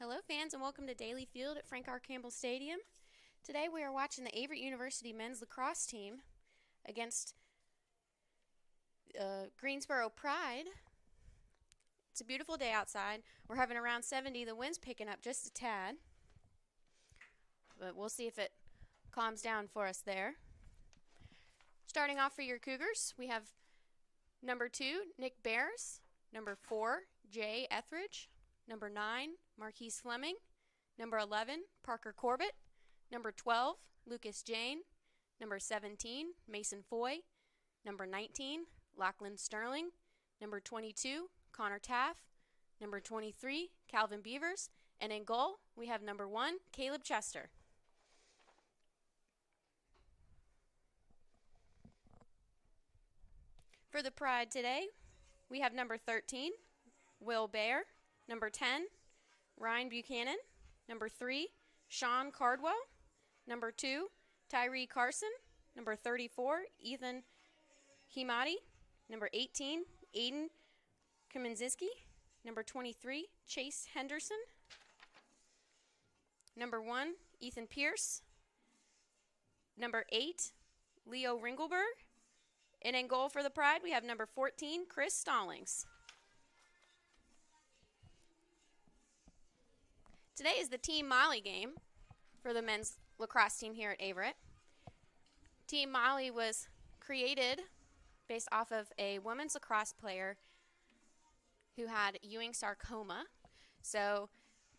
Hello fans and welcome to Daily Field at Frank R. Campbell Stadium. Today we are watching the Averett University men's lacrosse team against Greensboro Pride. It's a beautiful day outside. We're having around 70. The wind's picking up just a tad, but we'll see if it calms down for us there. Starting off for your Cougars, we have number 2, Nick Bears, number 4, Jay Etheridge, number 9, Marquise Fleming, number 11, Parker Corbett, number 12, Lucas Jane, number 17, Mason Foy, number 19, Lachlan Sterling, number 22, Connor Taff, number 23, Calvin Beavers, and in goal, we have number 1, Caleb Chester. For the Pride today, we have number 13, Will Baer, number 10, Ryan Buchanan, number 3, Sean Cardwell, number 2, Tyree Carson, number 34, Ethan Himati, number 18, Aiden Kaminzinski, number 23, Chase Henderson, number 1, Ethan Pierce, number 8, Leo Ringelberg, and in goal for the Pride, we have number 14, Chris Stallings. Today is the Team Molly game for the men's lacrosse team here at Averett. Team Molly was created based off of a women's lacrosse player who had Ewing sarcoma. So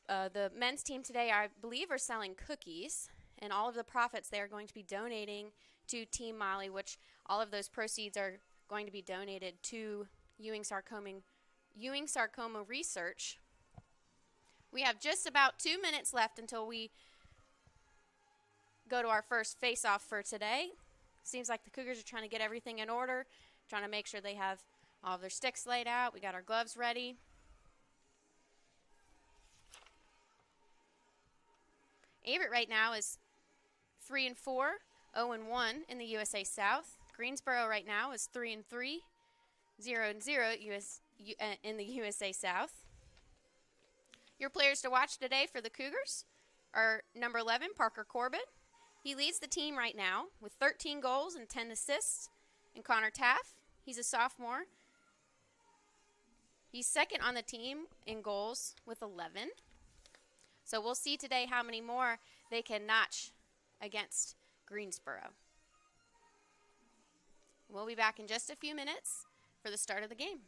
the men's team today, I believe, are selling cookies, and all of the profits they are going to be donating to Team Molly, which all of those proceeds are going to be donated to Ewing sarcoma research. We have just about 2 minutes left until we go to our first face-off for today. Seems like the Cougars are trying to get everything in order, trying to make sure they have all of their sticks laid out. We got our gloves ready. Averett right now is 3-4, 0-1 in the USA South. Greensboro right now is 3-3, 0-0 in the USA South. Your players to watch today for the Cougars are number 11, Parker Corbett. He leads the team right now with 13 goals and 10 assists. And Connor Taff, he's a sophomore. He's second on the team in goals with 11. So we'll see today how many more they can notch against Greensboro. We'll be back in just a few minutes for the start of the game.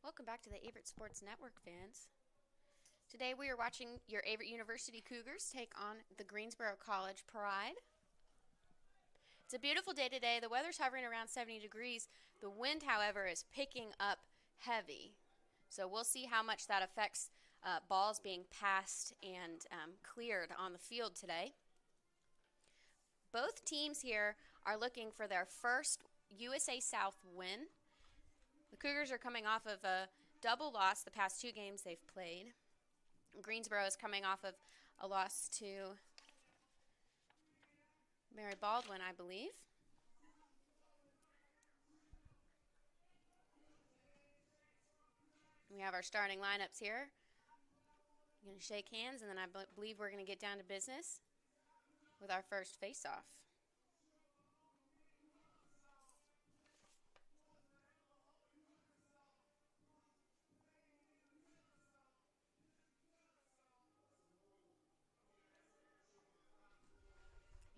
Welcome back to the Averett Sports Network, fans. Today we are watching your Averett University Cougars take on the Greensboro College Pride. It's a beautiful day today. The weather's hovering around 70 degrees. The wind, however, is picking up heavy. So we'll see how much that affects balls being passed and cleared on the field today. Both teams here are looking for their first USA South win. The Cougars are coming off of a double loss the past 2 games they've played. Greensboro is coming off of a loss to Mary Baldwin, I believe. We have our starting lineups here. I'm going to shake hands, and then I believe we're going to get down to business with our first face-off.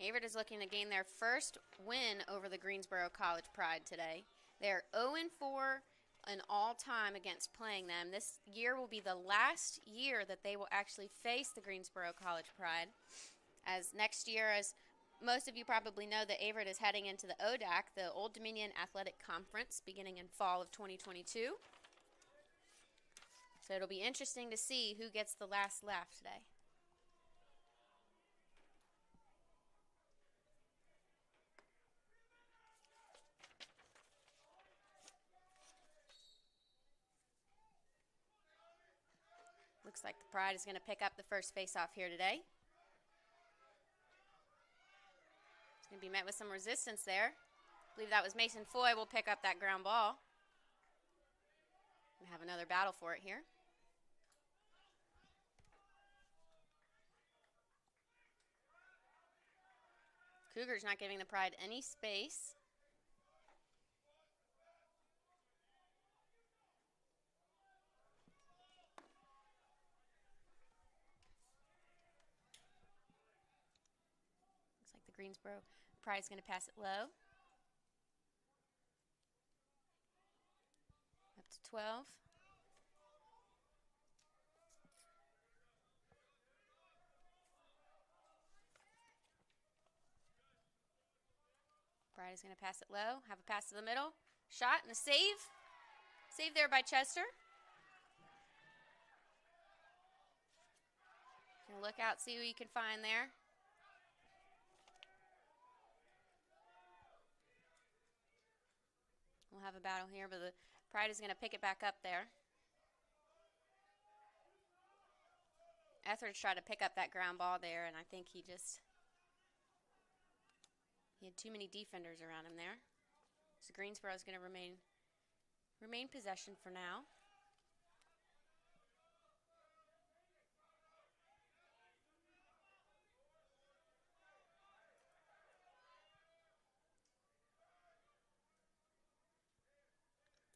Averett is looking to gain their first win over the Greensboro College Pride today. They're 0-4 in all time against playing them. This year will be the last year that they will actually face the Greensboro College Pride. As next year, as most of you probably know, that Averett is heading into the ODAC, the Old Dominion Athletic Conference, beginning in fall of 2022. So it'll be interesting to see who gets the last laugh today. Looks like the Pride is going to pick up the first face-off here today. It's going to be met with some resistance there. I believe that was Mason Foy will pick up that ground ball. We have another battle for it here. Cougars not giving the Pride any space. Greensboro Pride is going to pass it low. Up to 12. Pride is going to pass it low. Have a pass to the middle. Shot and a save. Save there by Chester. Gonna look out, see who you can find there. We'll have a battle here, but the Pride is going to pick it back up there. Etheridge tried to pick up that ground ball there, and I think he had too many defenders around him there. So Greensboro is going to remain possession for now.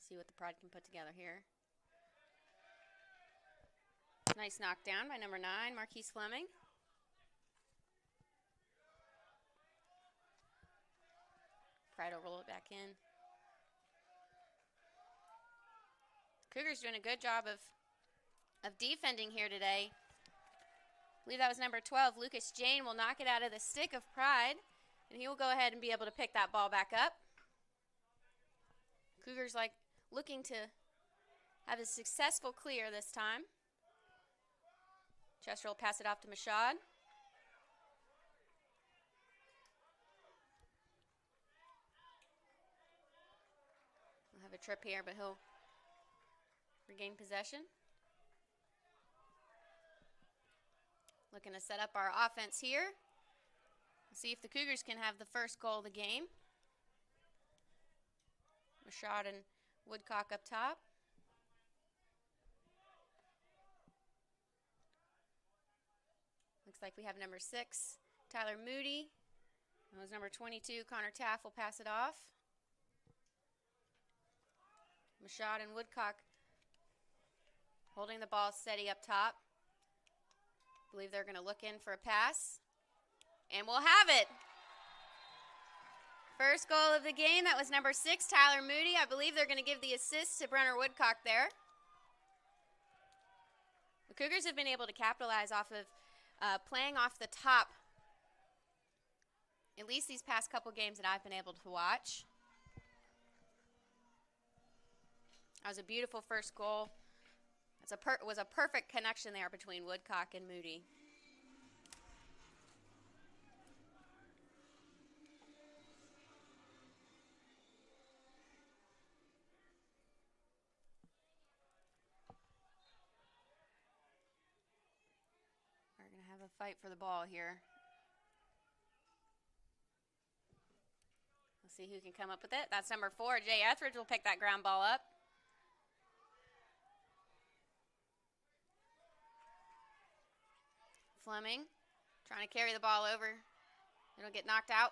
See what the Pride can put together here. Nice knockdown by number 9, Marquise Fleming. Pride will roll it back in. Cougars doing a good job of defending here today. I believe that was number 12, Lucas Jane, will knock it out of the stick of Pride, and he will go ahead and be able to pick that ball back up. Cougars looking to have a successful clear this time. Chester will pass it off to Mashad. We'll have a trip here, but he'll regain possession. Looking to set up our offense here. See if the Cougars can have the first goal of the game. Mashad and Woodcock up top. Looks like we have number 6, Tyler Moody. That was number 22, Connor Taff will pass it off. Mashad and Woodcock holding the ball steady up top. I believe they're going to look in for a pass. And we'll have it. First goal of the game, that was number 6, Tyler Moody. I believe they're going to give the assist to Brenner Woodcock there. The Cougars have been able to capitalize off of playing off the top, at least these past couple games that I've been able to watch. That was a beautiful first goal. It was a perfect connection there between Woodcock and Moody. We're going to have a fight for the ball here. Let's see who can come up with it. That's number 4. Jay Etheridge will pick that ground ball up. Fleming trying to carry the ball over. It'll get knocked out.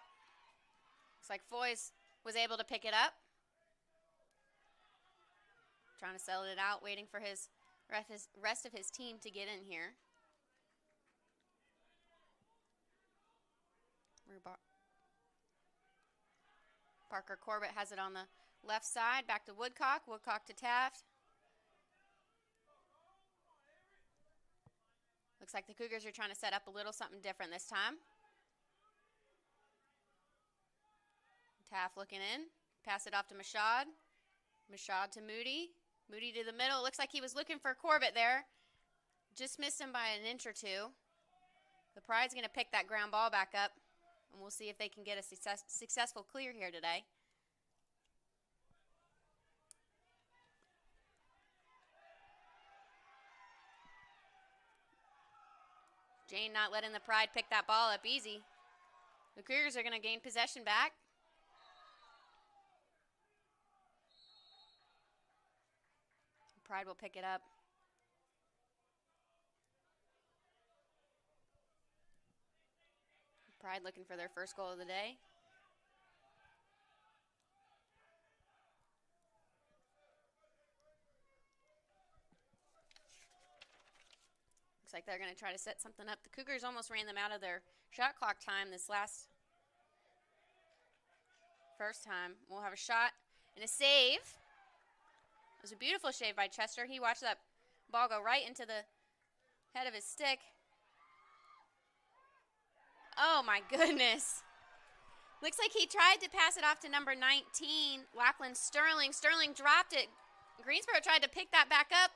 Looks like Foy's was able to pick it up. Trying to settle it out, waiting for his rest of his team to get in here. Parker Corbett has it on the left side. Back to Woodcock. Woodcock to Taft. Looks like the Cougars are trying to set up a little something different this time. Taft looking in. Pass it off to Mashad. Mashad to Moody. Moody to the middle. It looks like he was looking for Corbett there. Just missed him by an inch or two. The Pride's going to pick that ground ball back up. And we'll see if they can get a successful clear here today. Jane not letting the Pride pick that ball up easy. The Cougars are going to gain possession back. Pride will pick it up. Pride looking for their first goal of the day. Looks like they're going to try to set something up. The Cougars almost ran them out of their shot clock time this first time. We'll have a shot and a save. It was a beautiful save by Chester. He watched that ball go right into the head of his stick. Oh my goodness. Looks like he tried to pass it off to number 19, Lachlan Sterling. Sterling dropped it. Greensboro tried to pick that back up.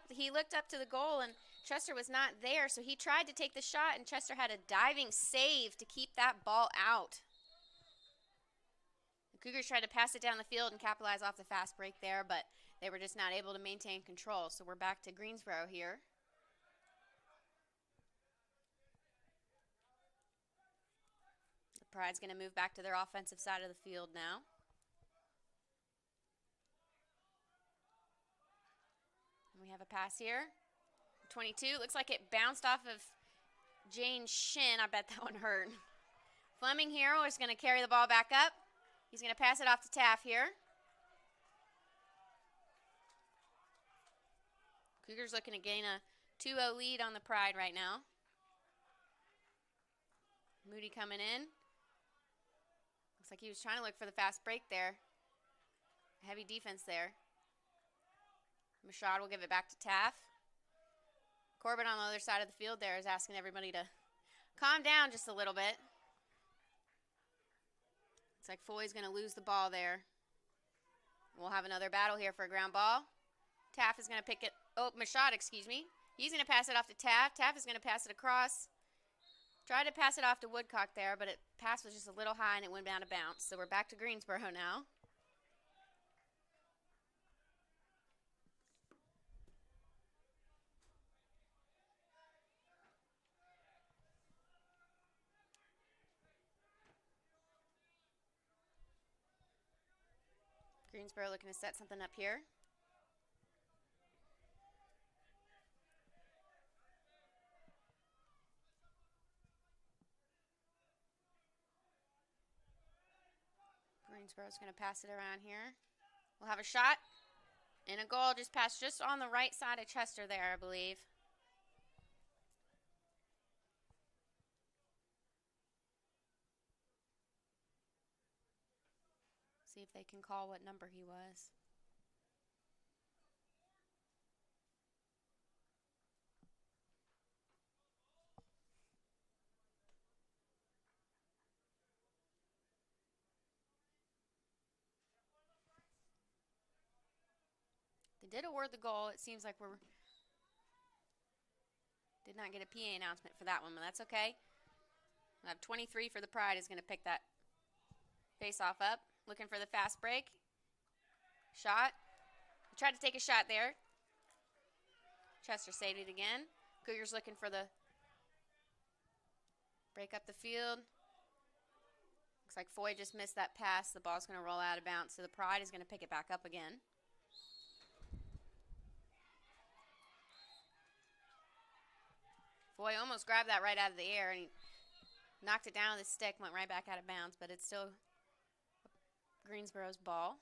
He looked up to the goal and Chester was not there, so he tried to take the shot and Chester had a diving save to keep that ball out. The Cougars tried to pass it down the field and capitalize off the fast break there, but they were just not able to maintain control. So we're back to Greensboro here. The Pride's going to move back to their offensive side of the field now. We have a pass here. 22. Looks like it bounced off of Jane's shin. I bet that one hurt. Fleming here is going to carry the ball back up. He's going to pass it off to Taft here. Cougars looking to gain a 2-0 lead on the Pride right now. Moody coming in. Looks like he was trying to look for the fast break there. Heavy defense there. Mashad will give it back to Taft. Corbett on the other side of the field there is asking everybody to calm down just a little bit. Looks like Foy's going to lose the ball there. We'll have another battle here for a ground ball. Taft is going to pick it. Oh, Mashad, excuse me. He's going to pass it off to Taft. Taft is going to pass it across. Tried to pass it off to Woodcock there, but pass was just a little high and it went down to bounce. So we're back to Greensboro now. Greensboro looking to set something up here. Greensboro's going to pass it around here. We'll have a shot and a goal just passed just on the right side of Chester there, I believe. See if they can call what number he was. They did award the goal. It seems like we're... Did not get a PA announcement for that one, but that's okay. I have 23 for the Pride is going to pick that face-off up. Looking for the fast break. Shot. Tried to take a shot there. Chester saved it again. Cougars looking for the break up the field. Looks like Foy just missed that pass. The ball's going to roll out of bounds, so the Pride is going to pick it back up again. Foy almost grabbed that right out of the air, and he knocked it down with his stick, went right back out of bounds, but it's still Greensboro's ball.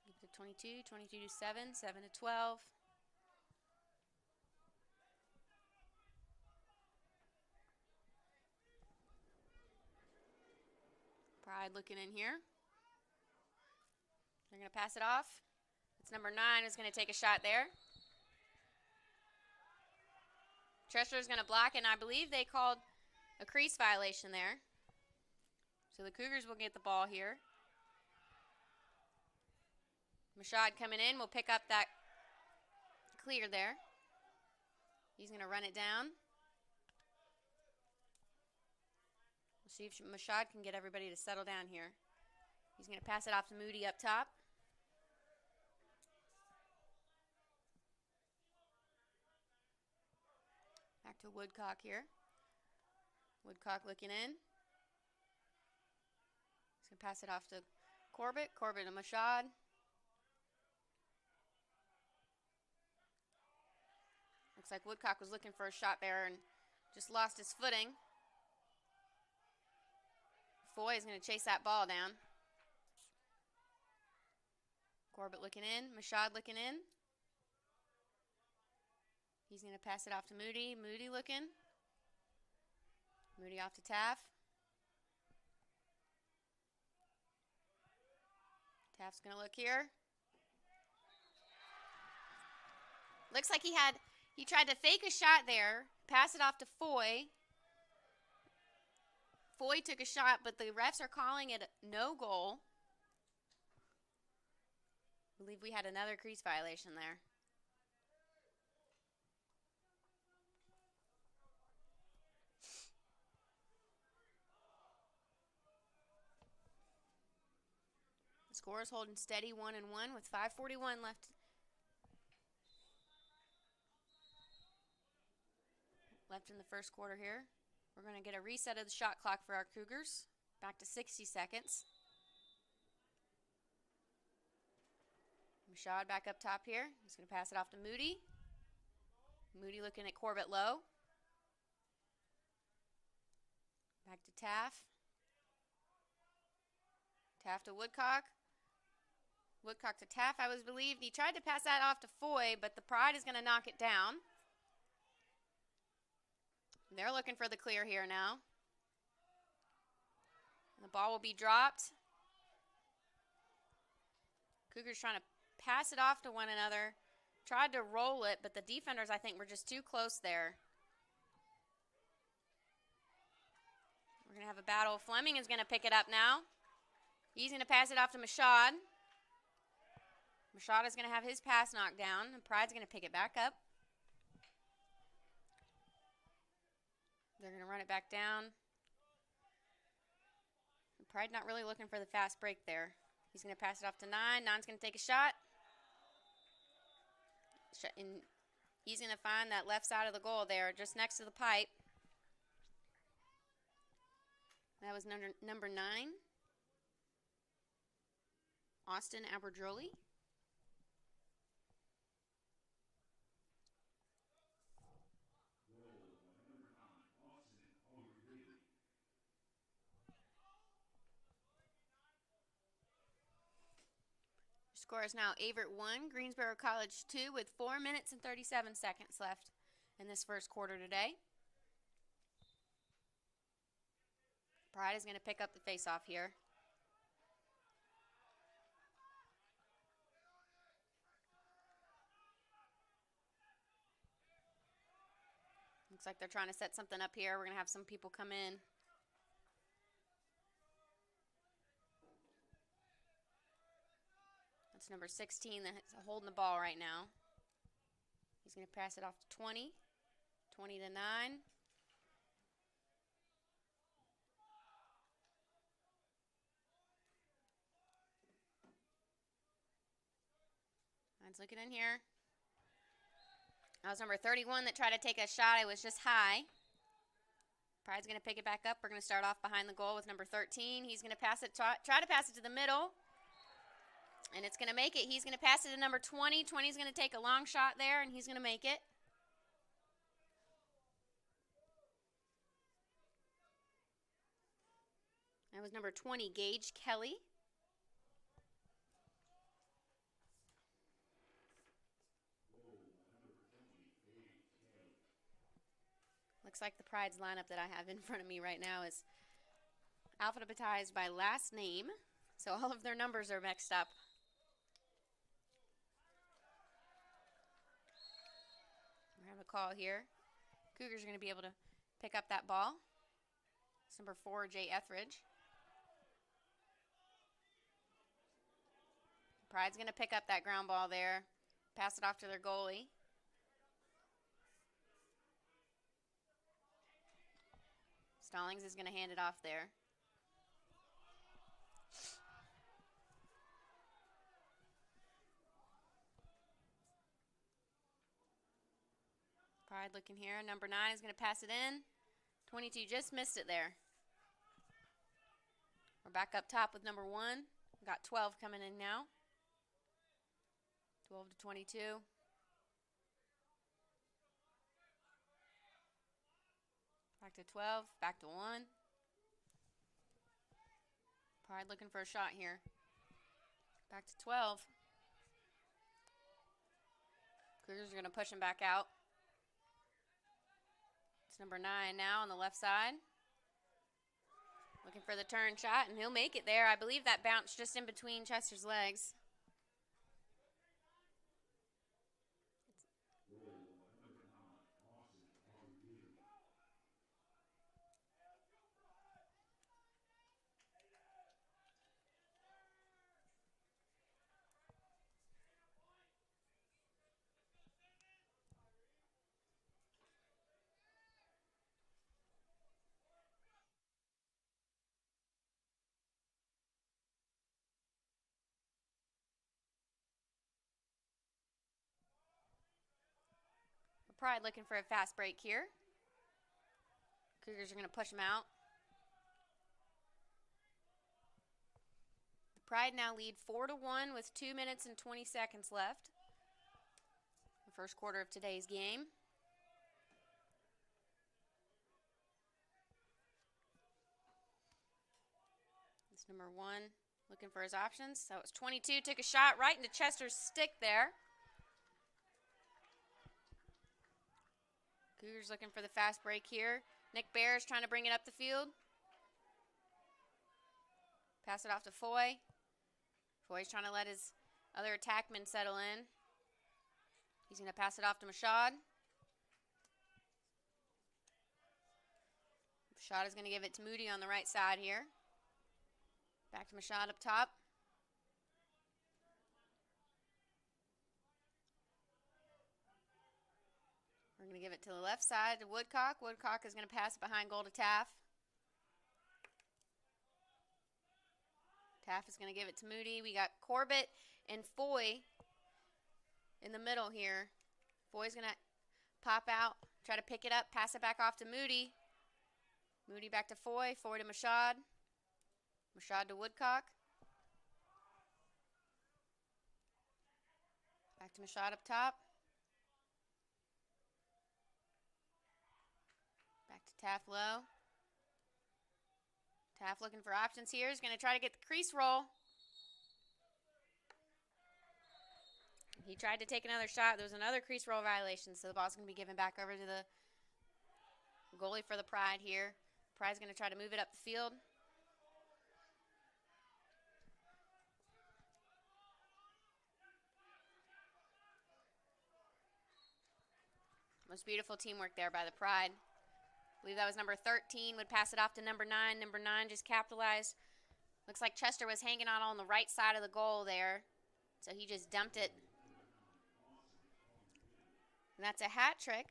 Give it to 22, 22 to 7, 7 to 12. Pride looking in here. They're going to pass it off. It's number 9 who's going to take a shot there. Treasure's going to block, and I believe they called a crease violation there. So the Cougars will get the ball here. Mashad coming in will pick up that clear there. He's going to run it down. We'll see if Mashad can get everybody to settle down here. He's going to pass it off to Moody up top. Back to Woodcock here. Woodcock looking in. He's going to pass it off to Corbett. Corbett to Mashad. Looks like Woodcock was looking for a shot there and just lost his footing. Foy is going to chase that ball down. Corbett looking in. Mashad looking in. He's going to pass it off to Moody. Moody looking. Moody off to Taff. Taff's going to look here. Looks like he tried to fake a shot there, pass it off to Foy. Foy took a shot, but the refs are calling it no goal. I believe we had another crease violation there. The score is holding steady 1-1 with 5:41 left. Left in the first quarter here. We're going to get a reset of the shot clock for our Cougars. Back to 60 seconds. Mashad back up top here. He's going to pass it off to Moody. Moody looking at Corbett low. Back to Taff. Taff to Woodcock. Woodcock to Taff, I was believed. He tried to pass that off to Foy, but the Pride is going to knock it down. They're looking for the clear here now. And the ball will be dropped. Cougars trying to pass it off to one another. Tried to roll it, but the defenders, I think, were just too close there. We're going to have a battle. Fleming is going to pick it up now. He's going to pass it off to Mashad. Mashad is going to have his pass knocked down, and Pride's going to pick it back up. They're going to run it back down. Pride not really looking for the fast break there. He's going to pass it off to 9. 9's going to take a shot. And he's going to find that left side of the goal there, just next to the pipe. That was number 9. Austin Aberdrolli. Score is now Averett 1, Greensboro College 2 with 4 minutes and 37 seconds left in this first quarter today. Pride is going to pick up the face-off here. Looks like they're trying to set something up here. We're going to have some people come in. That's number 16 that's holding the ball right now. He's going to pass it off to 20. 20 to 9. Nine's looking in here. That was number 31 that tried to take a shot. It was just high. Pride's going to pick it back up. We're going to start off behind the goal with number 13. He's going to pass it, try to pass it to the middle. And it's going to make it. He's going to pass it to number 20. 20's going to take a long shot there, and he's going to make it. That was number 20, Gage Kelly. Looks like the Pride's lineup that I have in front of me right now is alphabetized by last name, so all of their numbers are mixed up. We have a call here. Cougars are going to be able to pick up that ball. It's number 4, Jay Etheridge. Pride's going to pick up that ground ball there, pass it off to their goalie. Stallings is going to hand it off there. Pride looking here. Number 9 is going to pass it in. 22 just missed it there. We're back up top with number 1. We've got 12 coming in now. 12 to 22. Back to 12, back to 1. Pride looking for a shot here. Back to 12. Cougars are going to push him back out. It's number 9 now on the left side. Looking for the turn shot, and he'll make it there. I believe that bounced just in between Chester's legs. Pride looking for a fast break here. Cougars are going to push him out. The Pride now lead 4-1 with 2 minutes and 20 seconds left. The first quarter of today's game. It's number 1 looking for his options. So it's 22, took a shot right into Chester's stick there. Cougars looking for the fast break here. Nick Bear is trying to bring it up the field. Pass it off to Foy. Foy's trying to let his other attackman settle in. He's going to pass it off to Mashad. Mashad is going to give it to Moody on the right side here. Back to Mashad up top. We're going to give it to the left side to Woodcock. Woodcock is going to pass it behind goal to Taff. Taff is going to give it to Moody. We got Corbett and Foy in the middle here. Foy's going to pop out, try to pick it up, pass it back off to Moody. Moody back to Foy. Foy to Mashad. Mashad to Woodcock. Back to Mashad up top. Taff low. Taff looking for options here. He's going to try to get the crease roll. He tried to take another shot. There was another crease roll violation, so the ball's going to be given back over to the goalie for the Pride here. Pride's going to try to move it up the field. Most beautiful teamwork there by the Pride. I believe that was number 13, would pass it off to number 9. Number 9 just capitalized. Looks like Chester was hanging on the right side of the goal there, so he just dumped it. And that's a hat trick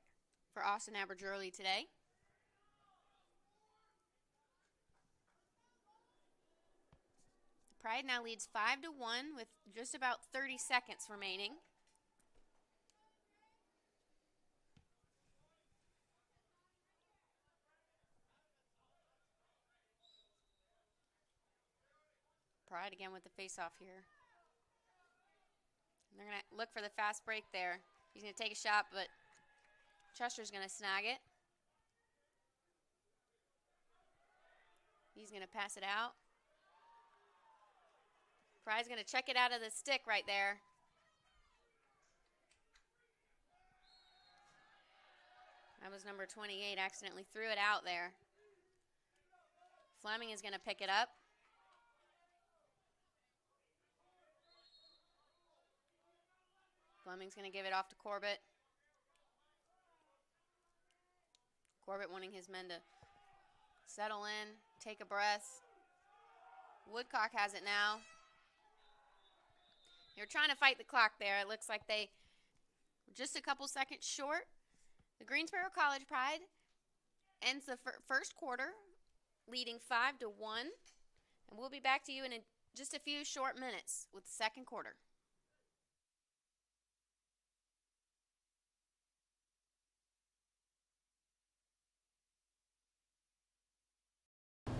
for Austin Aberjurley today. Pride now leads 5-1 with just about 30 seconds remaining. Pride again with the face-off here. And they're going to look for the fast break there. He's going to take a shot, but Chester's going to snag it. He's going to pass it out. Pride's going to check it out of the stick right there. That was number 28, accidentally threw it out there. Fleming is going to pick it up. Fleming's going to give it off to Corbett. Corbett wanting his men to settle in, take a breath. Woodcock has it now. They're trying to fight the clock there. It looks like they were just a couple seconds short. The Greensboro College Pride ends the first quarter leading 5-1. And we'll be back to you in just a few short minutes with the second quarter.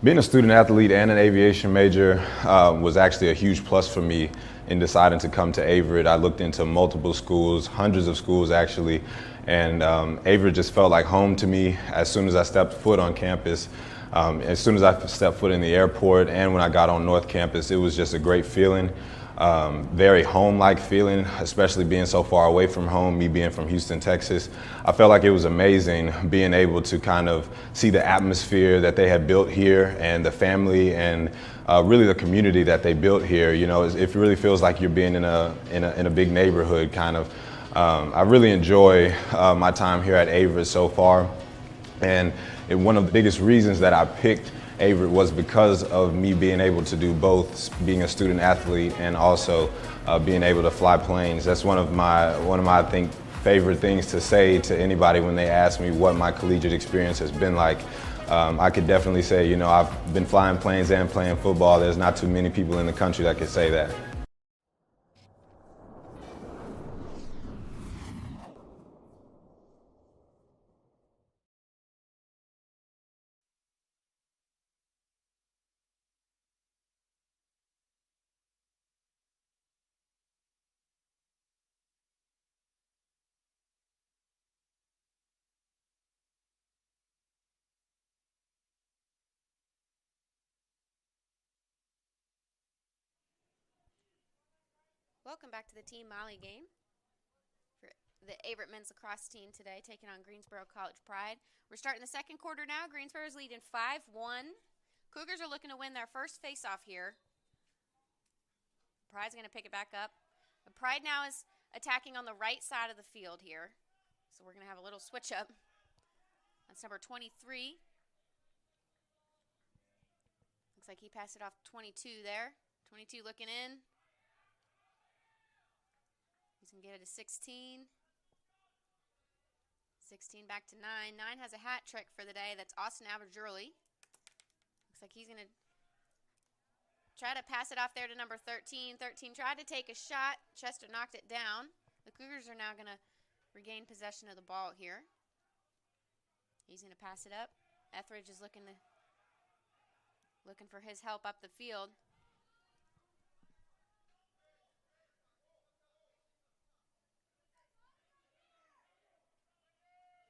Being a student athlete and an aviation major was actually a huge plus for me in deciding to come to Averett. I looked into multiple schools, hundreds of schools actually, and Averett just felt like home to me as soon as I stepped foot on campus. As soon as I stepped foot in the airport and when I got on North Campus, it was just a great feeling. Very home-like feeling, especially being so far away from home, me being from Houston, Texas. I felt like it was amazing being able to kind of see the atmosphere that they had built here and the family and really the community that they built here. You know, it really feels like you're being in a big neighborhood kind of. I really enjoy my time here at Averett so far, and one of the biggest reasons that I picked Averett was because of me being able to do both, being a student athlete and also being able to fly planes. That's one of my I think favorite things to say to anybody when they ask me what my collegiate experience has been like. I could definitely say, you know, I've been flying planes and playing football. There's not too many people in the country that could say that. Welcome back to the Team Molly game for the Averett men's lacrosse team today, taking on Greensboro College Pride. We're starting the second quarter now. Greensboro's leading 5-1. Cougars are looking to win their first face-off here. Pride's going to pick it back up. But Pride now is attacking on the right side of the field here. So we're going to have a little switch up. That's number 23. Looks like he passed it off to 22 there. 22 looking in. He's going to get it to 16. 16 back to 9. 9 has a hat trick for the day. That's Austin Aberjurley. Looks like he's going to try to pass it off there to number 13. 13 tried to take a shot. Chester knocked it down. The Cougars are now going to regain possession of the ball here. He's going to pass it up. Etheridge is looking for his help up the field.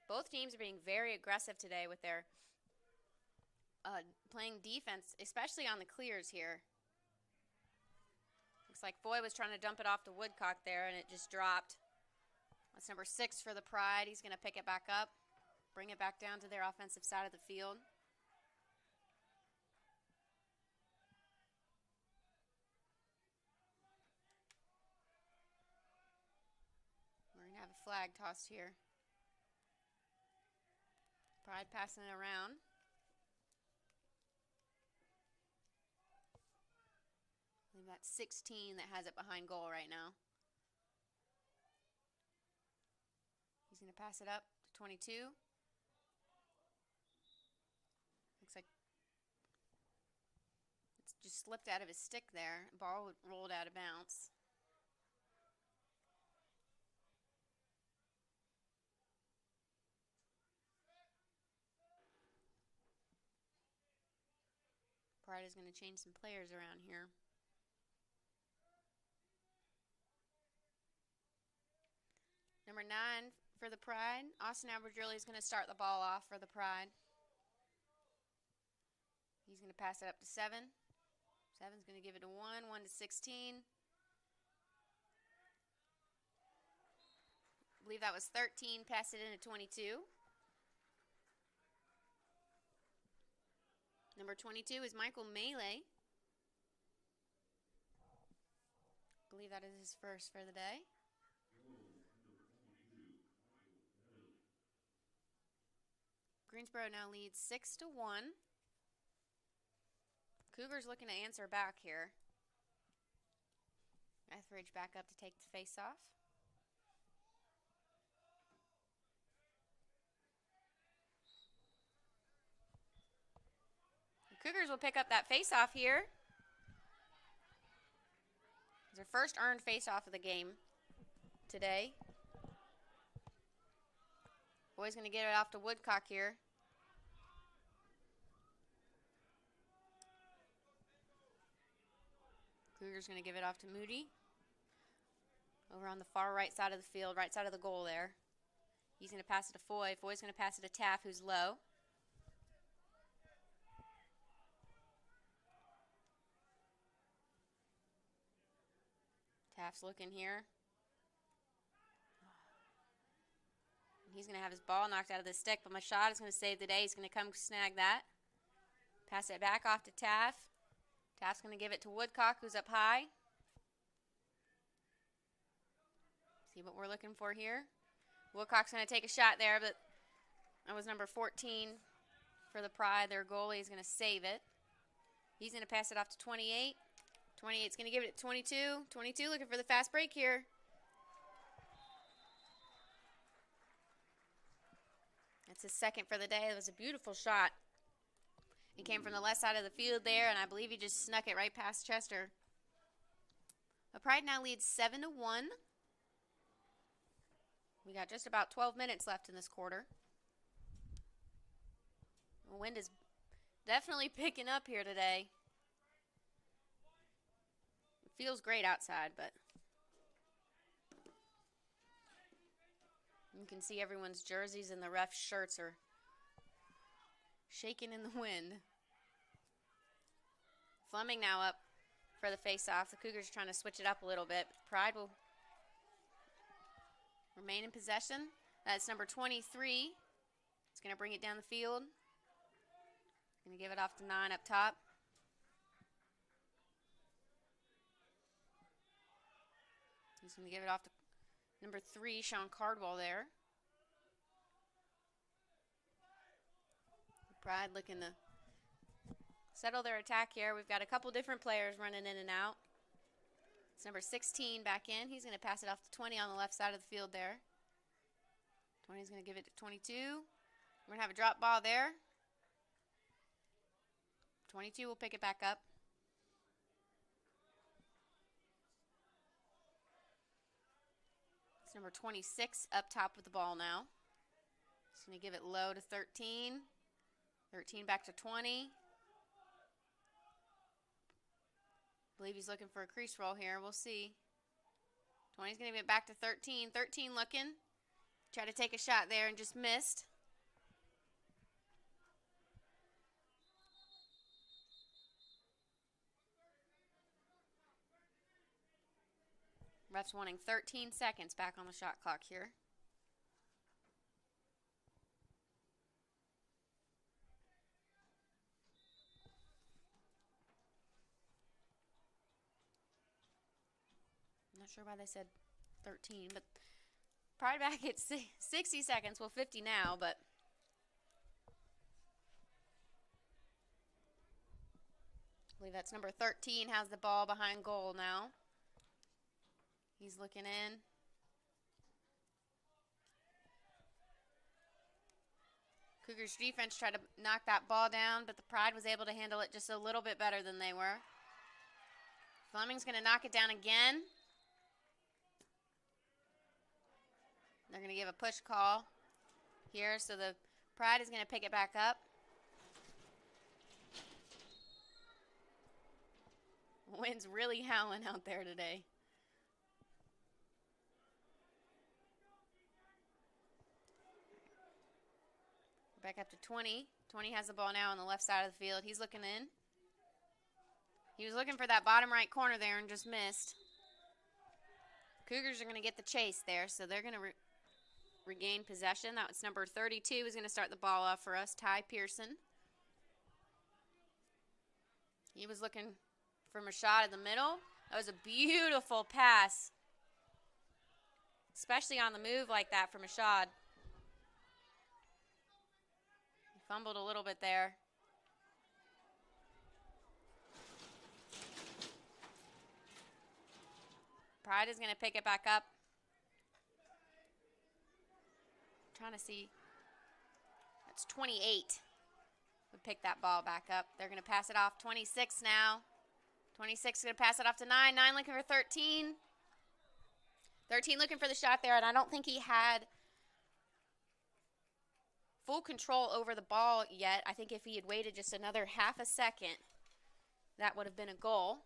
Both teams are being very aggressive today with their playing defense, especially on the clears here. Looks Looks like Foy was trying to dump it off to Woodcock there, and it just dropped. That's number 6 for the Pride. He's going to pick it back up, bring it back down to their offensive side of the field. We're going to have a flag tossed here. Pride passing it around. I believe that's 16 that has it behind goal right now. He's going to pass it up to 22. Looks like it's just slipped out of his stick there. Ball rolled out of bounds. Pride is going to change some players around here. Number 9 for the Pride. Austin Aberdreally is going to start the ball off for the Pride. He's going to pass it up to 7. 7's going to give it to 1. 1 to 16. I believe that was 13. Passed it in to 22. Number 22 is Michael Melee. I believe that is his first for the day. Greensboro now leads 6-1. Cougars looking to answer back here. Etheridge back up to take the face-off. The Cougars will pick up that face-off here. It's their first earned face-off of the game today. Boy's going to get it off to Woodcock here. Cougars going to give it off to Moody. Over on the far right side of the field, right side of the goal there. He's going to pass it to Foy. Foy's going to pass it to Taff, who's low. Taff's looking here. He's going to have his ball knocked out of the stick, but Machad is going to save the day. He's going to come snag that. Pass it back off to Taff. Taff's going to give it to Woodcock, who's up high. See what we're looking for here. Woodcock's going to take a shot there, but that was number 14 for the Pride. Their goalie is going to save it. He's going to pass it off to 28. 28's going to give it to 22. 22 looking for the fast break here. That's his second for the day. It was a beautiful shot. It came from the left side of the field there, and I believe he just snuck it right past Chester. The Pride now leads 7-1. We got just about 12 minutes left in this quarter. The wind is definitely picking up here today. It feels great outside, but you can see everyone's jerseys and the ref shirts are shaking in the wind. Fleming now up for the face-off. The Cougars are trying to switch it up a little bit. Pride will remain in possession. That's number 23. It's going to bring it down the field. Going to give it off to 9 up top. He's going to give it off to number 3, Sean Cardwell there. Pride looking to settle their attack here. We've got a couple different players running in and out. It's number 16 back in. He's going to pass it off to 20 on the left side of the field there. 20's going to give it to 22. We're going to have a drop ball there. 22 will pick it back up. It's number 26 up top with the ball now. He's going to give it low to 13. 13 back to 20. I believe he's looking for a crease roll here. We'll see. 20's going to give it back to 13. 13 looking. Tried to take a shot there and just missed. Ref's wanting 13 seconds back on the shot clock here. I'm not sure why they said 13, but Pride back at 60 seconds. Well, 50 now, but I believe that's number 13 has the ball behind goal now. He's looking in. Cougars defense tried to knock that ball down, but the Pride was able to handle it just a little bit better than they were. Fleming's going to knock it down again. They're going to give a push call here, so the Pride is going to pick it back up. The wind's really howling out there today. Back up to 20. 20 has the ball now on the left side of the field. He's looking in. He was looking for that bottom right corner there and just missed. Cougars are going to get the chase there, so they're going to regain possession. That was number 32 who's going to start the ball off for us, Ty Pearson. He was looking from a shot in the middle. That was a beautiful pass, especially on the move like that from Ashad. He fumbled a little bit there. Pride is going to pick it back up. Trying to see. That's 28. Would pick that ball back up. They're going to pass it off. 26 now. 26 is going to pass it off to 9. 9 looking for 13. 13 looking for the shot there, and I don't think he had full control over the ball yet. I think if he had waited just another half a second, that would have been a goal.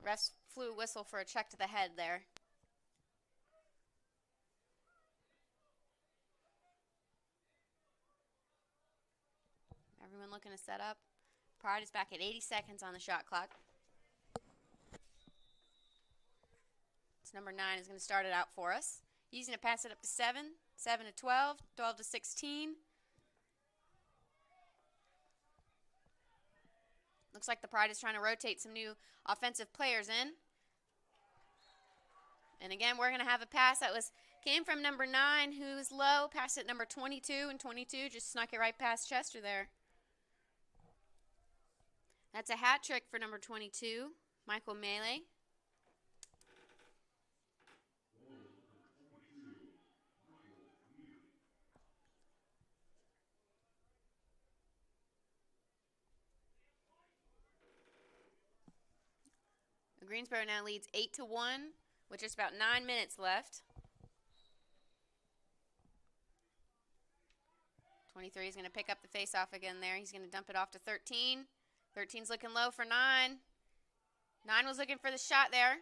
Refs flew a whistle for a check to the head there. Everyone looking to set up. Pride is back at 80 seconds on the shot clock. It's number 9 is going to start it out for us. He's going to pass it up to 7, 7 to 12, 12 to 16. Looks like the Pride is trying to rotate some new offensive players in. And again, we're going to have a pass that came from number 9, who's low, passed it number 22, and 22 just snuck it right past Chester there. That's a hat trick for number 22, Michael Melee. Greensboro now leads 8-1 with just about 9 minutes left. 23 is going to pick up the face-off again there. He's going to dump it off to 13. 13's looking low for 9. 9 was looking for the shot there.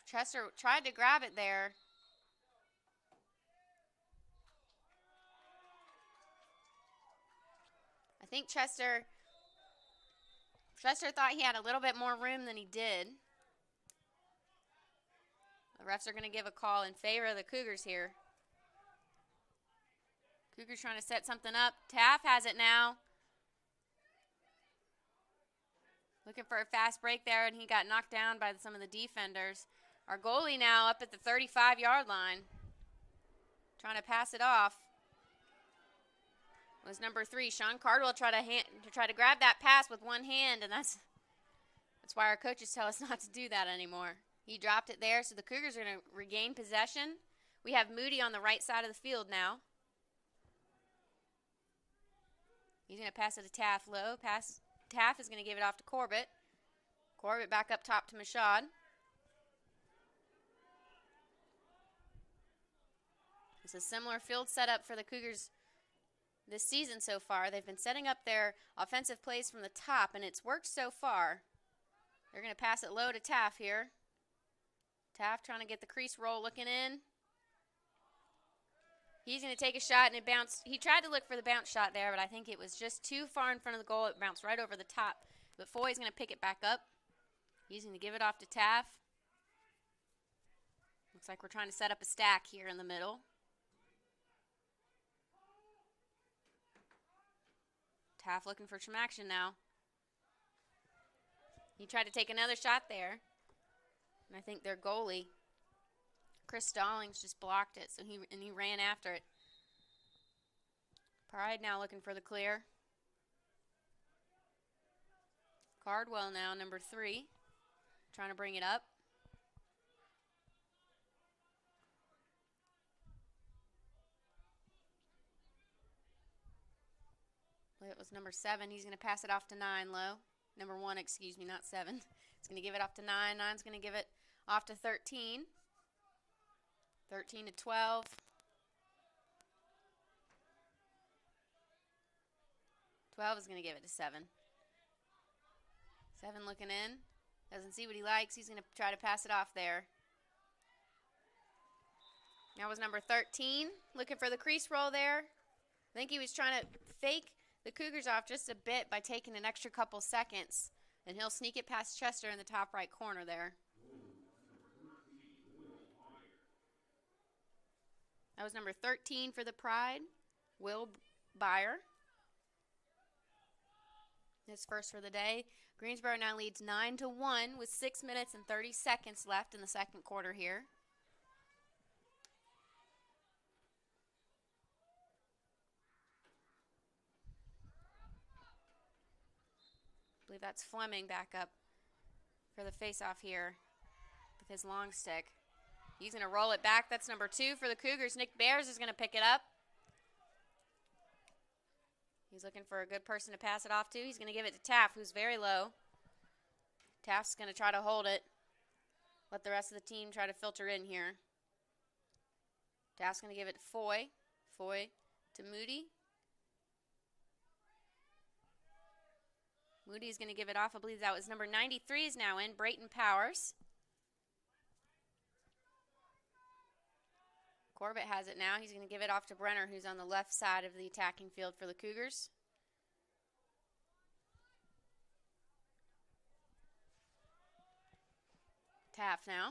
Chester tried to grab it there. I think Chester thought he had a little bit more room than he did. The refs are going to give a call in favor of the Cougars here. Cougars trying to set something up. Taff has it now. Looking for a fast break there, and he got knocked down by some of the defenders. Our goalie now up at the 35-yard line. Trying to pass it off. Was number 3, Sean Cardwell, try to grab that pass with one hand, and that's why our coaches tell us not to do that anymore. He dropped it there, so the Cougars are going to regain possession. We have Moody on the right side of the field now. He's going to pass it to Taff low. Taff is going to give it off to Corbett. Corbett back up top to Mashad. It's a similar field setup for the Cougars this season so far. They've been setting up their offensive plays from the top, and it's worked so far. They're going to pass it low to Taff here. Taff trying to get the crease roll looking in. He's going to take a shot, and it bounced. He tried to look for the bounce shot there, but I think it was just too far in front of the goal. It bounced right over the top. But Foy's going to pick it back up. He's going to give it off to Taff. Looks like we're trying to set up a stack here in the middle. Taff looking for some action now. He tried to take another shot there. And I think their goalie, Chris Stallings, just blocked it, so he ran after it. Pride now looking for the clear. Cardwell now, number 3, trying to bring it up. It was number 7. He's going to pass it off to 9 low. Number 1, excuse me, not 7. He's going to give it off to 9. 9's going to give it off to 13. 13 to 12. 12 is going to give it to 7. 7 looking in. Doesn't see what he likes. He's going to try to pass it off there. That was number 13. Looking for the crease roll there. I think he was trying to fake the Cougars off just a bit by taking an extra couple seconds. And he'll sneak it past Chester in the top right corner there. That was number 13 for the Pride, Will Byer. His first for the day. Greensboro now leads 9-1 with 6 minutes and 30 seconds left in the second quarter here. I believe that's Fleming back up for the face-off here with his long stick. He's going to roll it back. That's number 2 for the Cougars. Nick Bears is going to pick it up. He's looking for a good person to pass it off to. He's going to give it to Taff, who's very low. Taff's going to try to hold it. Let the rest of the team try to filter in here. Taff's going to give it to Foy. Foy to Moody. Moody's going to give it off. I believe that was number 93 is now in, Brayton Powers. Corbett has it now. He's going to give it off to Brenner, who's on the left side of the attacking field for the Cougars. Taff now.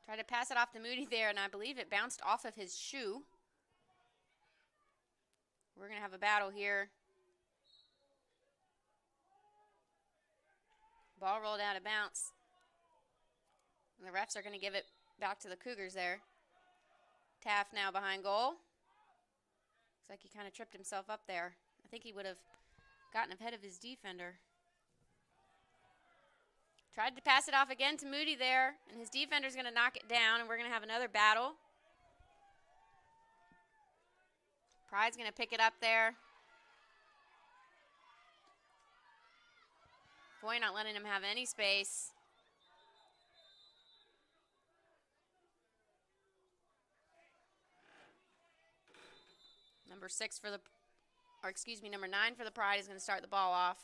Tried to pass it off to Moody there, and I believe it bounced off of his shoe. We're going to have a battle here. Ball rolled out of bounds. And the refs are going to give it back to the Cougars there. Taff now behind goal. Looks like he kind of tripped himself up there. I think he would have gotten ahead of his defender. Tried to pass it off again to Moody there, and his defender's going to knock it down, and we're going to have another battle. Pride's going to pick it up there. Foy not letting him have any space. Number 6 for the, or excuse me, number 9 for the Pride is going to start the ball off.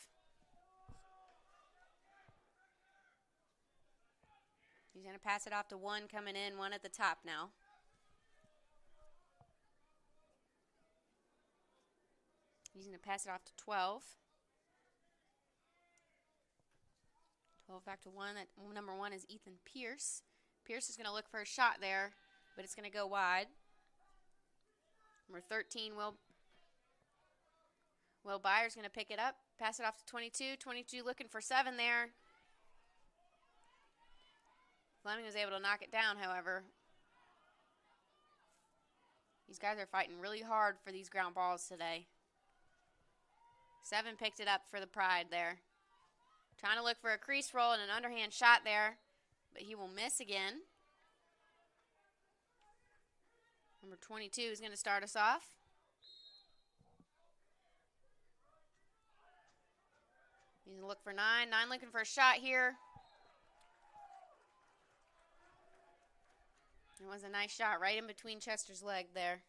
He's going to pass it off to 1 coming in, 1 at the top now. He's going to pass it off to 12. 12 back to 1. That number 1 is Ethan Pierce. Pierce is going to look for a shot there, but it's going to go wide. Number 13, Will Byers going to pick it up, pass it off to 22. 22 looking for 7 there. Fleming was able to knock it down, however. These guys are fighting really hard for these ground balls today. 7 picked it up for the Pride there. Trying to look for a crease roll and an underhand shot there, but he will miss again. Number 22 is going to start us off. He's going to look for 9. 9 looking for a shot here. It was a nice shot right in between Chester's leg there.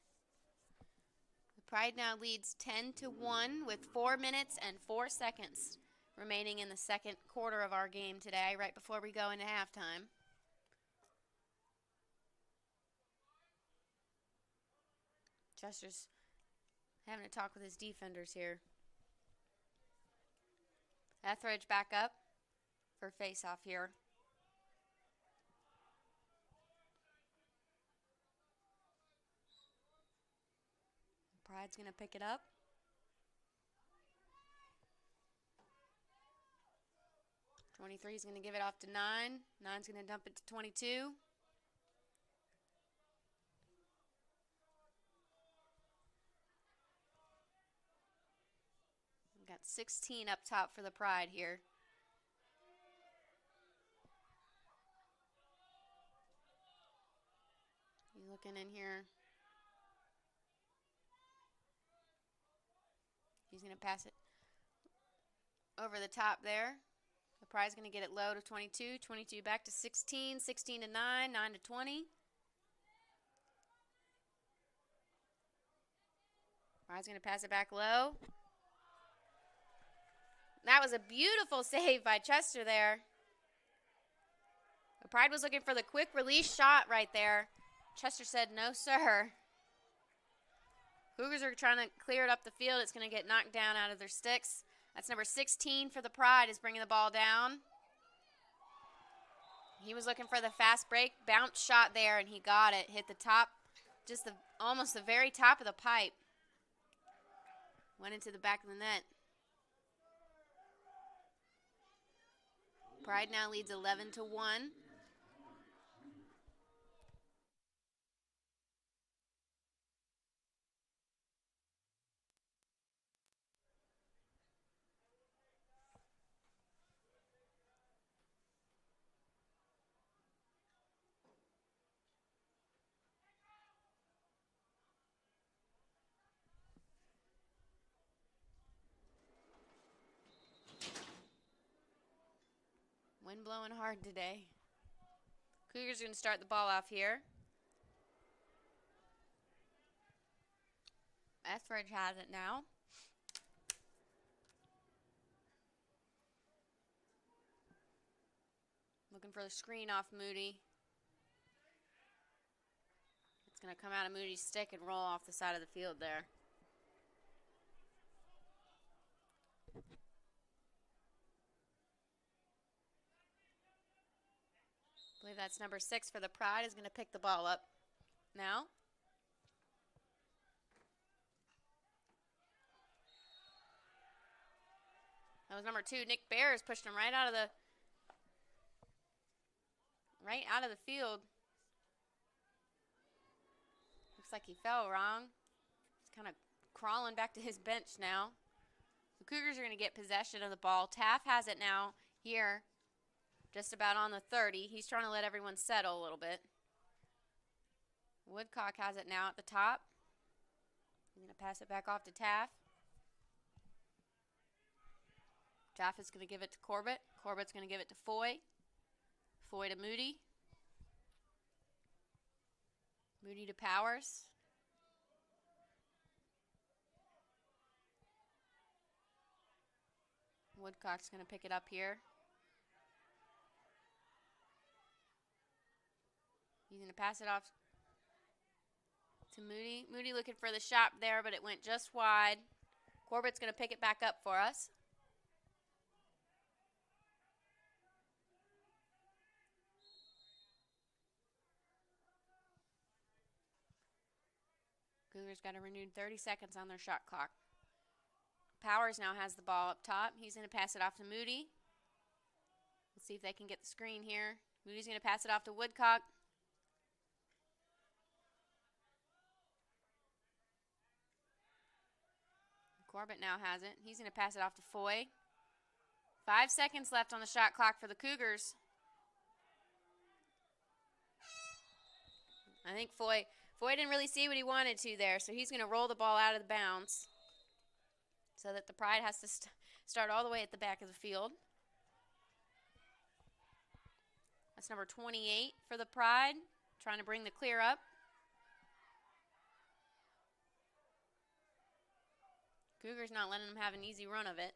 The Pride now leads 10-1 with 4 minutes and 4 seconds remaining in the second quarter of our game today, right before we go into halftime. Chester's having a talk with his defenders here. Etheridge back up for face-off here. Pride's going to pick it up. 23 is going to give it off to 9. 9's going to dump it to 22. We've got 16 up top for the Pride here. You looking in here. He's going to pass it over the top there. The Pride's going to get it low to 22. 22 back to 16. 16 to 9. 9 to 20. Pride's going to pass it back low. That was a beautiful save by Chester there. The Pride was looking for the quick release shot right there. Chester said, no, sir. Cougars are trying to clear it up the field. It's going to get knocked down out of their sticks. That's number 16 for the Pride is bringing the ball down. He was looking for the fast break bounce shot there, and he got it. Hit the top, just almost the very top of the pipe. Went into the back of the net. Pride now leads 11-1. Wind blowing hard today. Cougars are going to start the ball off here. Etheridge has it now. Looking for the screen off Moody. It's going to come out of Moody's stick and roll off the side of the field there. I believe that's number 6 for the Pride is going to pick the ball up now. That was number 2. Nick Bears pushed him right out of the field. Looks like he fell wrong. He's kind of crawling back to his bench now. The Cougars are going to get possession of the ball. Taff has it now here. Just about on the 30. He's trying to let everyone settle a little bit. Woodcock has it now at the top. He's going to pass it back off to Taff. Taff is going to give it to Corbett. Corbett's going to give it to Foy. Foy to Moody. Moody to Powers. Woodcock's going to pick it up here. He's going to pass it off to Moody. Moody looking for the shot there, but it went just wide. Corbett's going to pick it back up for us. Cougars got a renewed 30 seconds on their shot clock. Powers now has the ball up top. He's going to pass it off to Moody. Let's see if they can get the screen here. Moody's going to pass it off to Woodcock. Corbett now has it. He's going to pass it off to Foy. 5 seconds left on the shot clock for the Cougars. I think Foy didn't really see what he wanted to there, so he's going to roll the ball out of the bounds so that the Pride has to start all the way at the back of the field. That's number 28 for the Pride, trying to bring the clear up. Cougars not letting them have an easy run of it.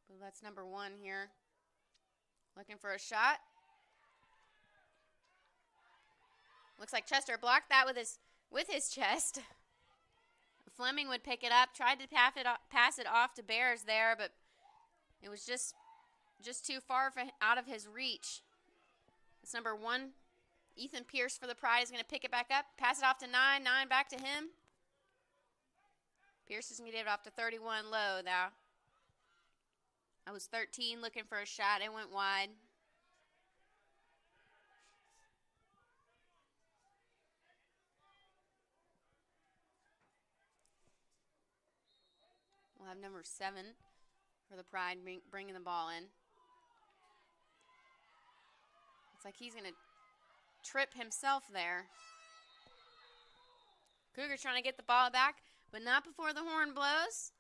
But that's number 1 here. Looking for a shot. Looks like Chester blocked that with his chest. Fleming would pick it up, tried to pass it off to Bears there, but it was just too far out of his reach. It's number 1, Ethan Pierce for the Pride is going to pick it back up, pass it off to 9, 9 back to him. Pierce is going to get it off to 31 low now. That was 13 looking for a shot. It went wide. We'll have number 7 for the Pride bringing the ball in. Looks like he's going to trip himself there. Cougars trying to get the ball back, but not before the horn blows.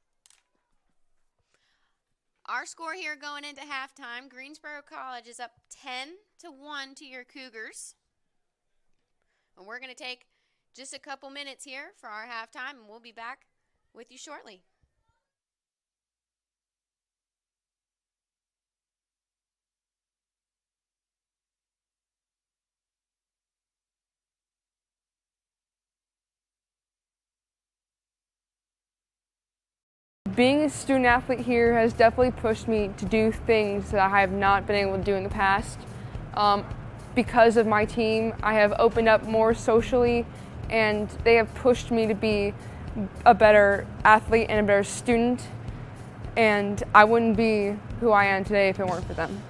Our score here going into halftime, Greensboro College is up 10-1 to your Cougars. And we're going to take just a couple minutes here for our halftime, and we'll be back with you shortly. Being a student athlete here has definitely pushed me to do things that I have not been able to do in the past. Because of my team, I have opened up more socially, and they have pushed me to be a better athlete and a better student, and I wouldn't be who I am today if it weren't for them.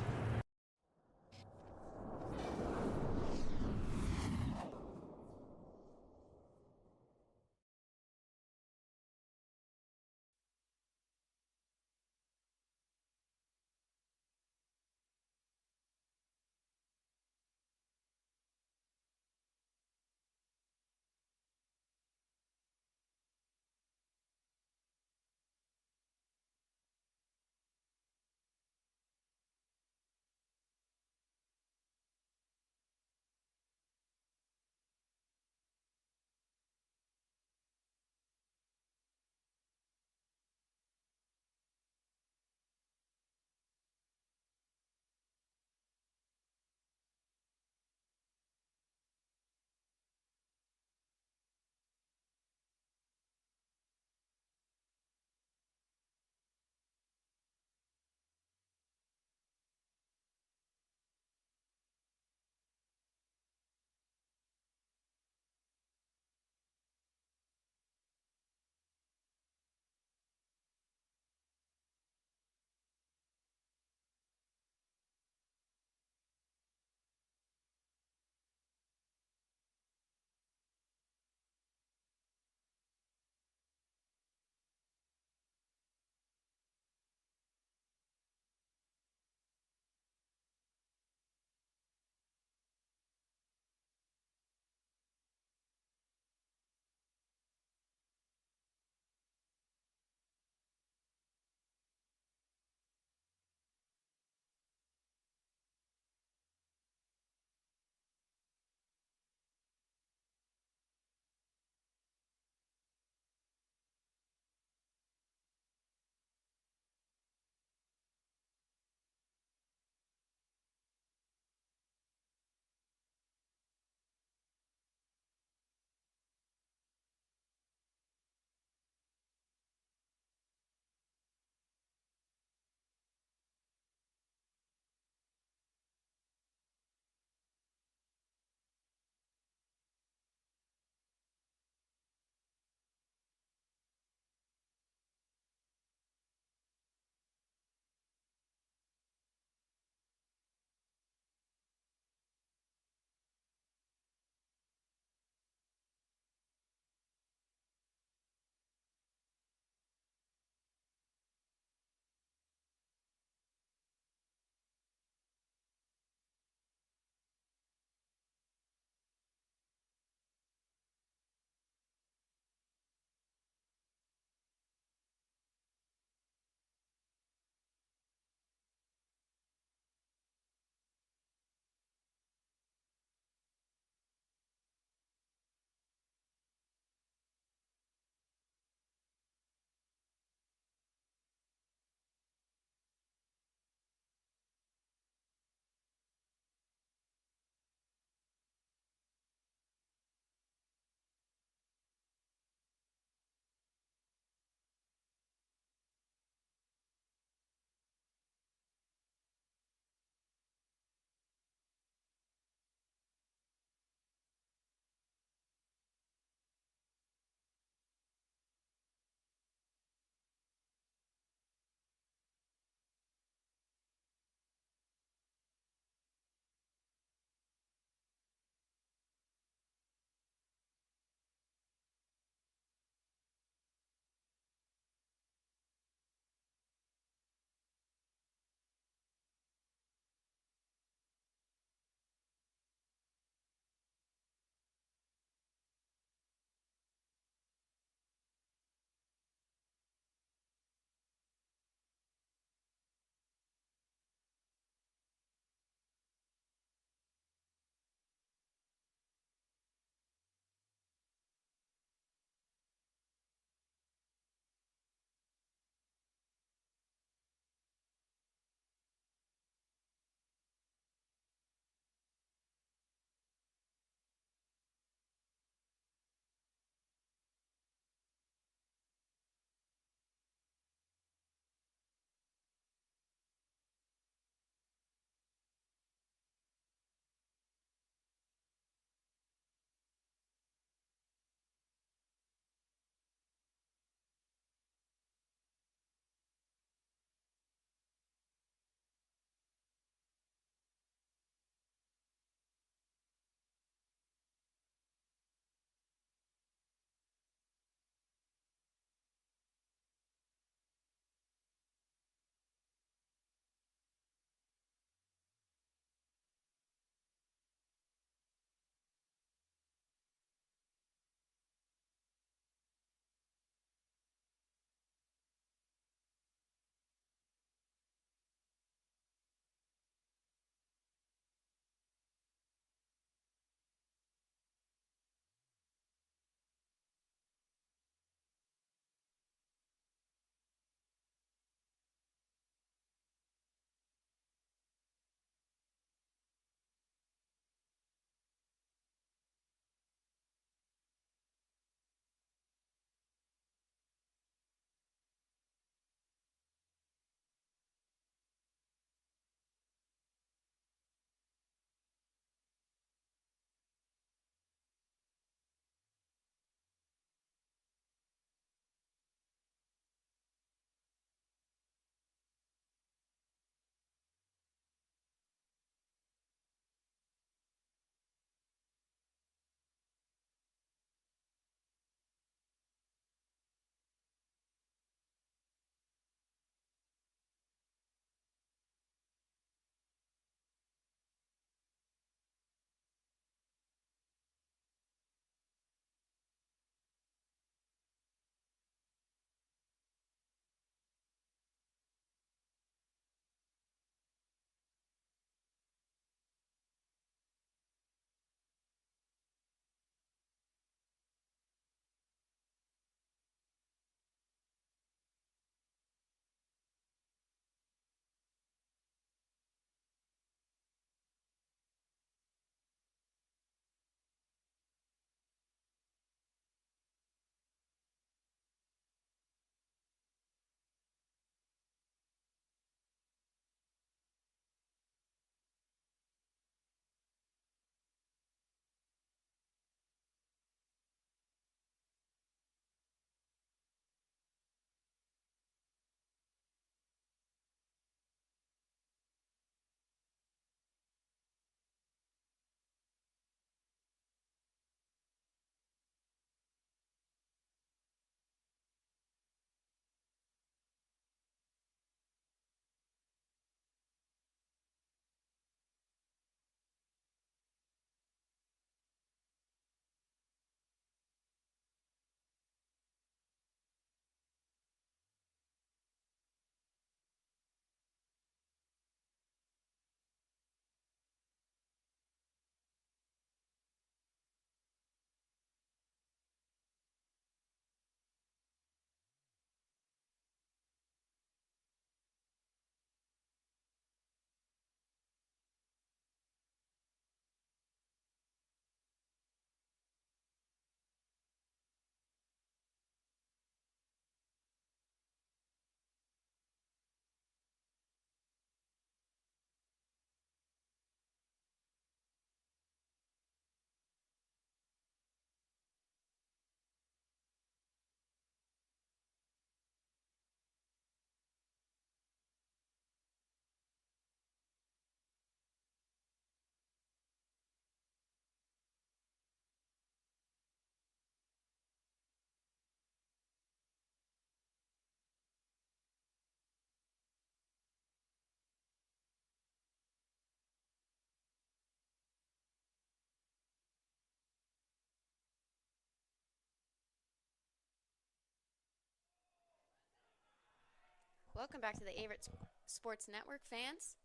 Welcome back to the Averett Sports Network, fans.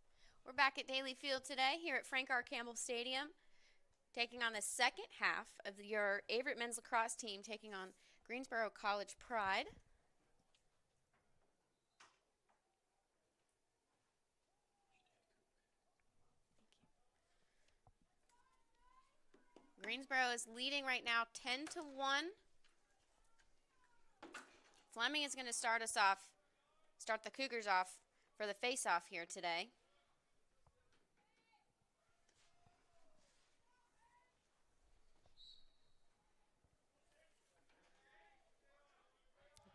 We're back at Daly Field today here at Frank R. Campbell Stadium, taking on the second half of your Averett men's lacrosse team, taking on Greensboro College Pride. Greensboro is leading right now 10-1. Fleming is going to start the Cougars off for the face-off here today.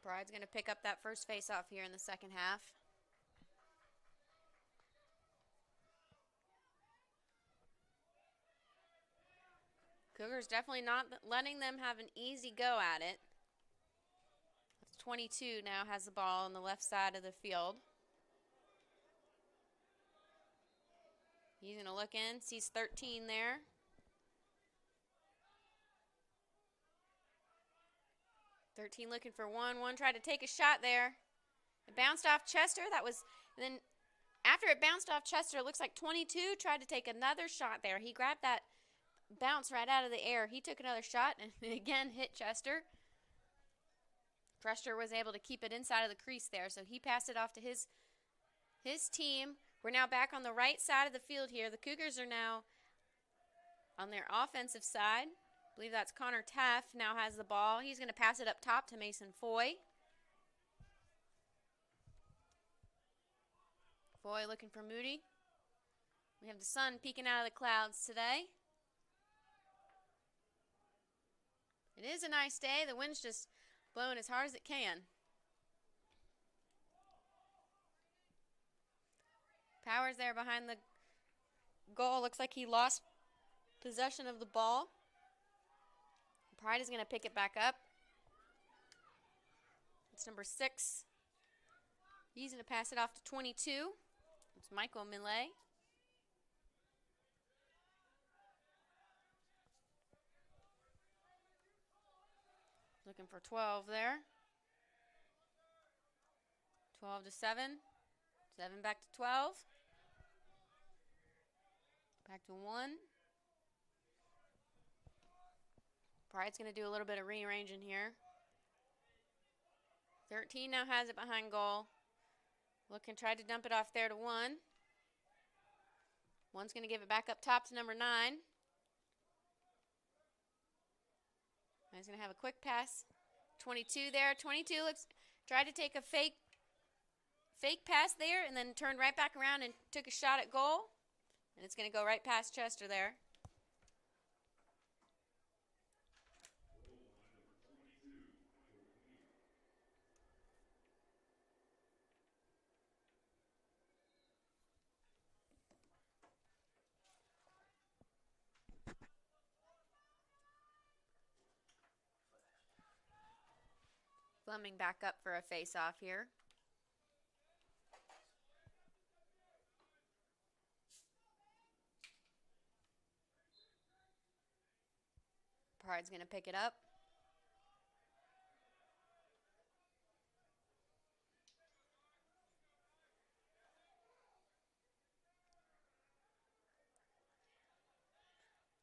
Pride's going to pick up that first face-off here in the second half. Cougars definitely not letting them have an easy go at it. 22 now has the ball on the left side of the field. He's going to look in, sees 13 there. Looking for one. One tried to take a shot there. It bounced off Chester. Then after it bounced off Chester, it looks like 22 tried to take another shot there. He grabbed that bounce right out of the air. He took another shot and again hit Chester. Chester was able to keep it inside of the crease there, so he passed it off to his team. We're now back on the right side of the field here. The Cougars are now on their offensive side. I believe that's Connor Teff now has the ball. He's going to pass it up top to Mason Foy. Foy looking for Moody. We have the sun peeking out of the clouds today. It is a nice day. The wind's just blowing as hard as it can. Powers there behind the goal. Looks like he lost possession of the ball. Pride is going to pick it back up. It's number 6. He's going to pass it off to 22. It's Michael Millet. Looking for 12 there. 12 to 7. 7 back to 12. Back to 1. Pride's going to do a little bit of rearranging here. 13 now has it behind goal. Looking, tried to dump it off there to 1. 1's going to give it back up top to number 9. He's going to have a quick pass. 22 there. 22 tried to take a fake pass there and then turned right back around and took a shot at goal. And it's going to go right past Chester there. Fleming back up for a face-off here. Pride's going to pick it up.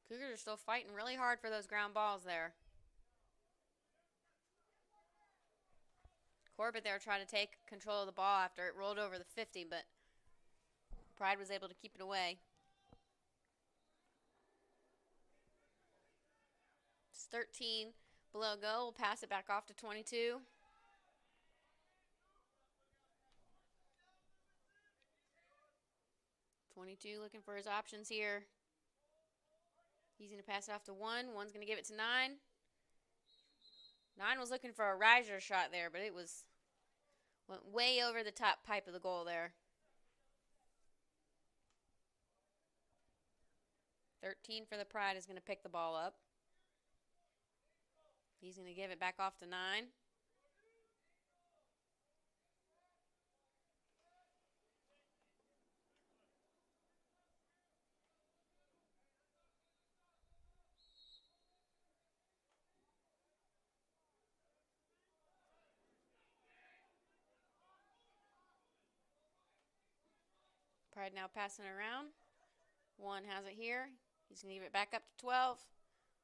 Cougars are still fighting really hard for those ground balls there. Corbett there trying to take control of the ball after it rolled over the 50, but Pride was able to keep it away. It's 13 below goal. We'll pass it back off to 22. Looking for his options here. He's going to pass it off to 1. 1's going to give it to 9. 9 was looking for a riser shot there, but it went way over the top pipe of the goal there. 13 for the Pride is going to pick the ball up. He's going to give it back off to 9. Pride now passing it around. 1 has it here. He's going to give it back up to 12.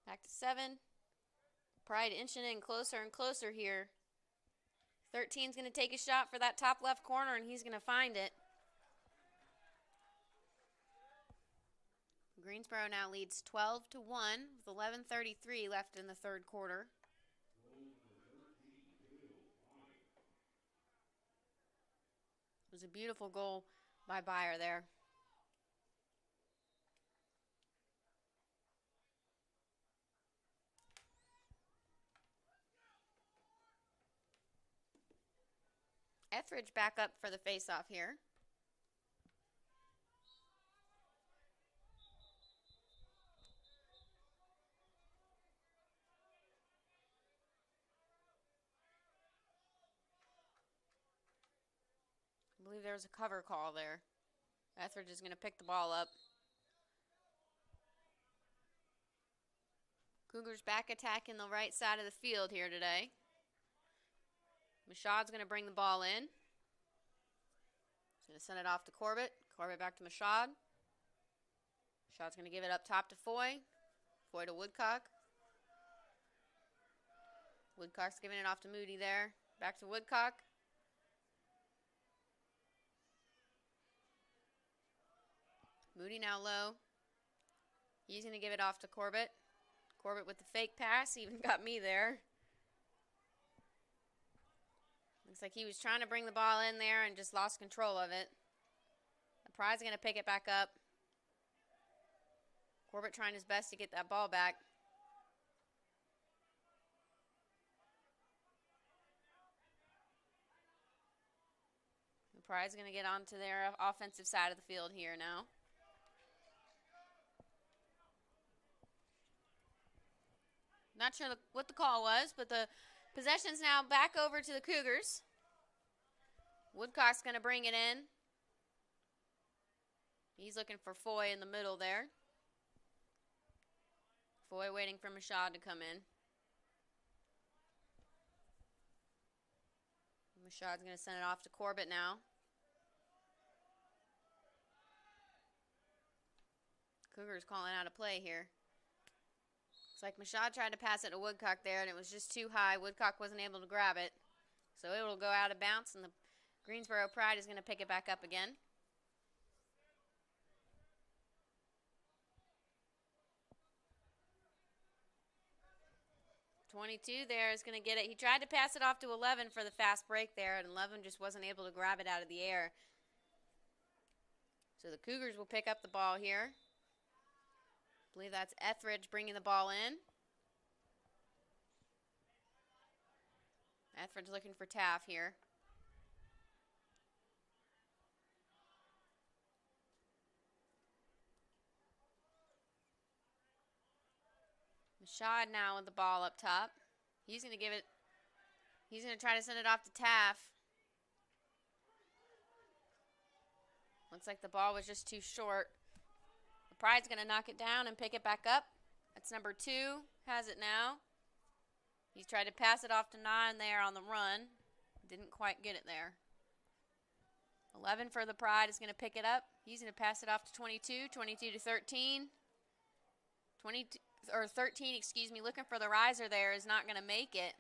Back to 7. Pride inching in closer and closer here. 13's going to take a shot for that top left corner, and he's going to find it. Greensboro now leads 12-1 with 11:33 left in the third quarter. It was a beautiful goal by Byer there. Etheridge back up for the face-off here. I believe there was a cover call there. Etheridge is going to pick the ball up. Cougars back attacking the right side of the field here today. Mashad's going to bring the ball in. He's going to send it off to Corbett. Corbett back to Mashad. Mashad's going to give it up top to Foy. Foy to Woodcock. Woodcock's giving it off to Moody there. Back to Woodcock. Moody now low. He's going to give it off to Corbett. Corbett with the fake pass. Even got me there. Looks like he was trying to bring the ball in there and just lost control of it. The Pride's going to pick it back up. Corbett trying his best to get that ball back. The Pride's going to get onto their offensive side of the field here now. Not sure what the call was, but the possession's now back over to the Cougars. Woodcock's going to bring it in. He's looking for Foy in the middle there. Foy waiting for Mashad to come in. Mashad's going to send it off to Corbett now. Cougars calling out a play here. Looks like Mashad tried to pass it to Woodcock there, and it was just too high. Woodcock wasn't able to grab it. So it will go out of bounds, and the Greensboro Pride is going to pick it back up again. .22 there is going to get it. He tried to pass it off to 11 for the fast break there, and 11 just wasn't able to grab it out of the air. So the Cougars will pick up the ball here. I believe that's Etheridge bringing the ball in. Etheridge looking for Taff here. Mashad now with the ball up top. He's going to give it, he's going to try to send it off to Taff. Looks like the ball was just too short. The Pride's going to knock it down and pick it back up. That's number 2, has it now. He tried to pass it off to 9 there on the run. Didn't quite get it there. 11 for the Pride is going to pick it up. He's going to pass it off to 22, 22 to 13. 22, or 13, excuse me, looking for the riser there, is not going to make it.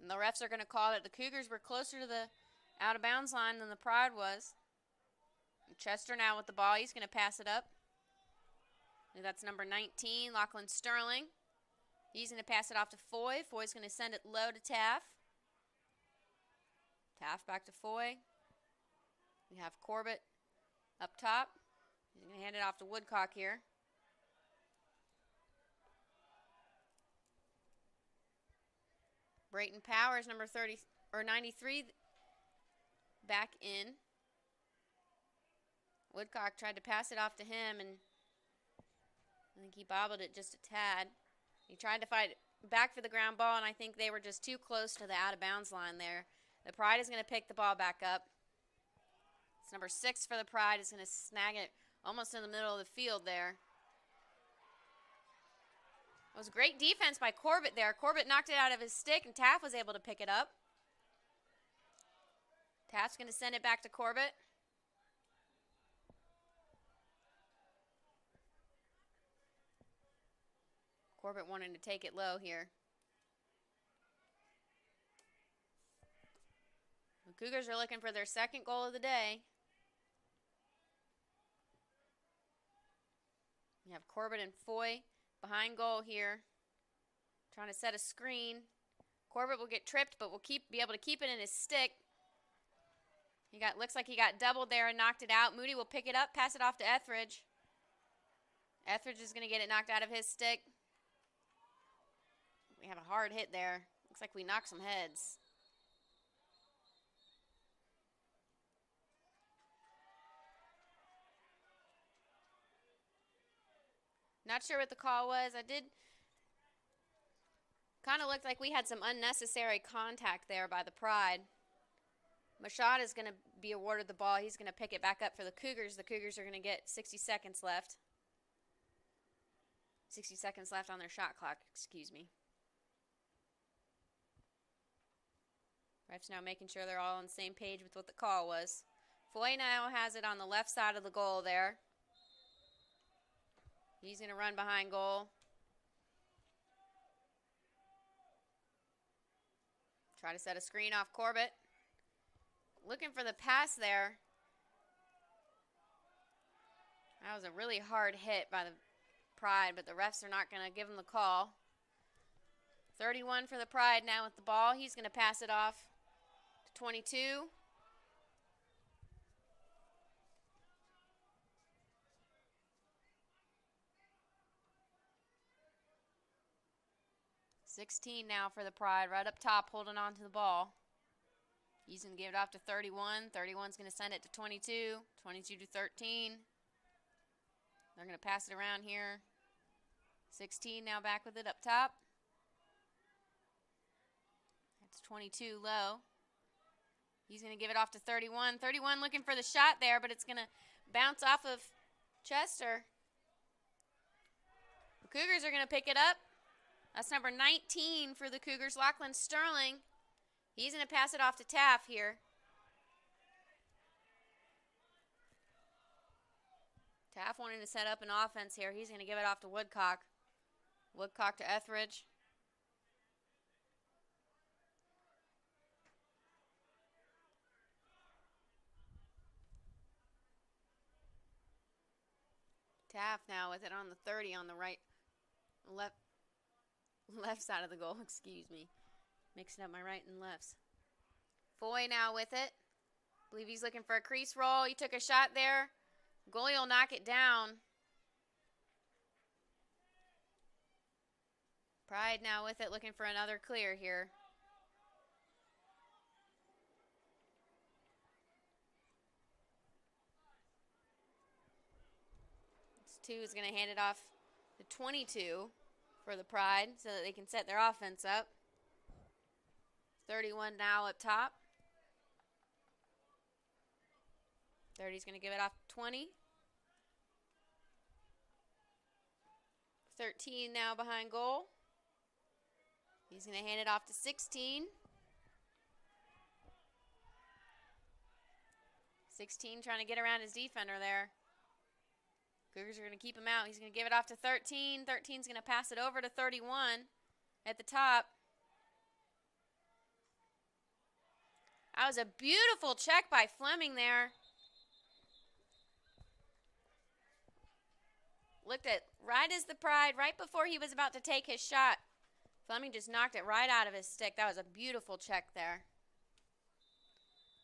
And the refs are going to call it. The Cougars were closer to the out of bounds line than the Pride was. Chester now with the ball. He's going to pass it up. And that's number 19, Lachlan Sterling. He's going to pass it off to Foy. Foy's going to send it low to Taff. Taff back to Foy. We have Corbett up top. He's going to hand it off to Woodcock here. Brayton Powers, number 30 or 93, back in. Woodcock tried to pass it off to him, and I think he bobbled it just a tad. He tried to fight back for the ground ball, and I think they were just too close to the out-of-bounds line there. The Pride is going to pick the ball back up. It's number 6 for the Pride. Is going to snag it almost in the middle of the field there. It was great defense by Corbett there. Corbett knocked it out of his stick, and Taff was able to pick it up. Taff's going to send it back to Corbett. Corbett wanting to take it low here. The Cougars are looking for their second goal of the day. You have Corbett and Foy behind goal here, trying to set a screen. Corbett will get tripped, but will be able to keep it in his stick. Looks like he got doubled there and knocked it out. Moody will pick it up, pass it off to Etheridge. Etheridge is going to get it knocked out of his stick. We have a hard hit there. Looks like we knocked some heads. Not sure what the call was. Kind of looked like we had some unnecessary contact there by the Pride. Mashad is going to be awarded the ball. He's going to pick it back up for the Cougars. The Cougars are going to get 60 seconds left. 60 seconds left on their shot clock, excuse me. Ref's now making sure they're all on the same page with what the call was. Foy now has it on the left side of the goal there. He's going to run behind goal. Try to set a screen off Corbett. Looking for the pass there. That was a really hard hit by the Pride, but the refs are not going to give him the call. 31 for the Pride now with the ball. He's going to pass it off to 22. $16 now for the Pride, right up top, holding on to the ball. He's going to give it off to 31. 31's going to send it to 22. 22 to 13. They're going to pass it around here. 16 now back with it up top. That's 22 low. He's going to give it off to 31. 31 looking for the shot there, but it's going to bounce off of Chester. The Cougars are going to pick it up. That's number 19 for the Cougars, Lachlan Sterling. He's going to pass it off to Taff here. Taff wanting to set up an offense here. He's going to give it off to Woodcock. Woodcock to Etheridge. Taff now with it on the 30 on the left side of the goal, excuse me. Mixing up my right and lefts. Foy now with it. Believe he's looking for a crease roll. He took a shot there. Goalie will knock it down. Pride now with it, looking for another clear here. This 2 is going to hand it off to 22 for the Pride so that they can set their offense up. 31 now up top. 30's going to give it off to 20. 13 now behind goal. He's going to hand it off to 16. 16 trying to get around his defender there. Cougars are going to keep him out. He's going to give it off to 13. 13's going to pass it over to 31 at the top. That was a beautiful check by Fleming there. Looked at right as the Pride, right before he was about to take his shot. Fleming just knocked it right out of his stick. That was a beautiful check there.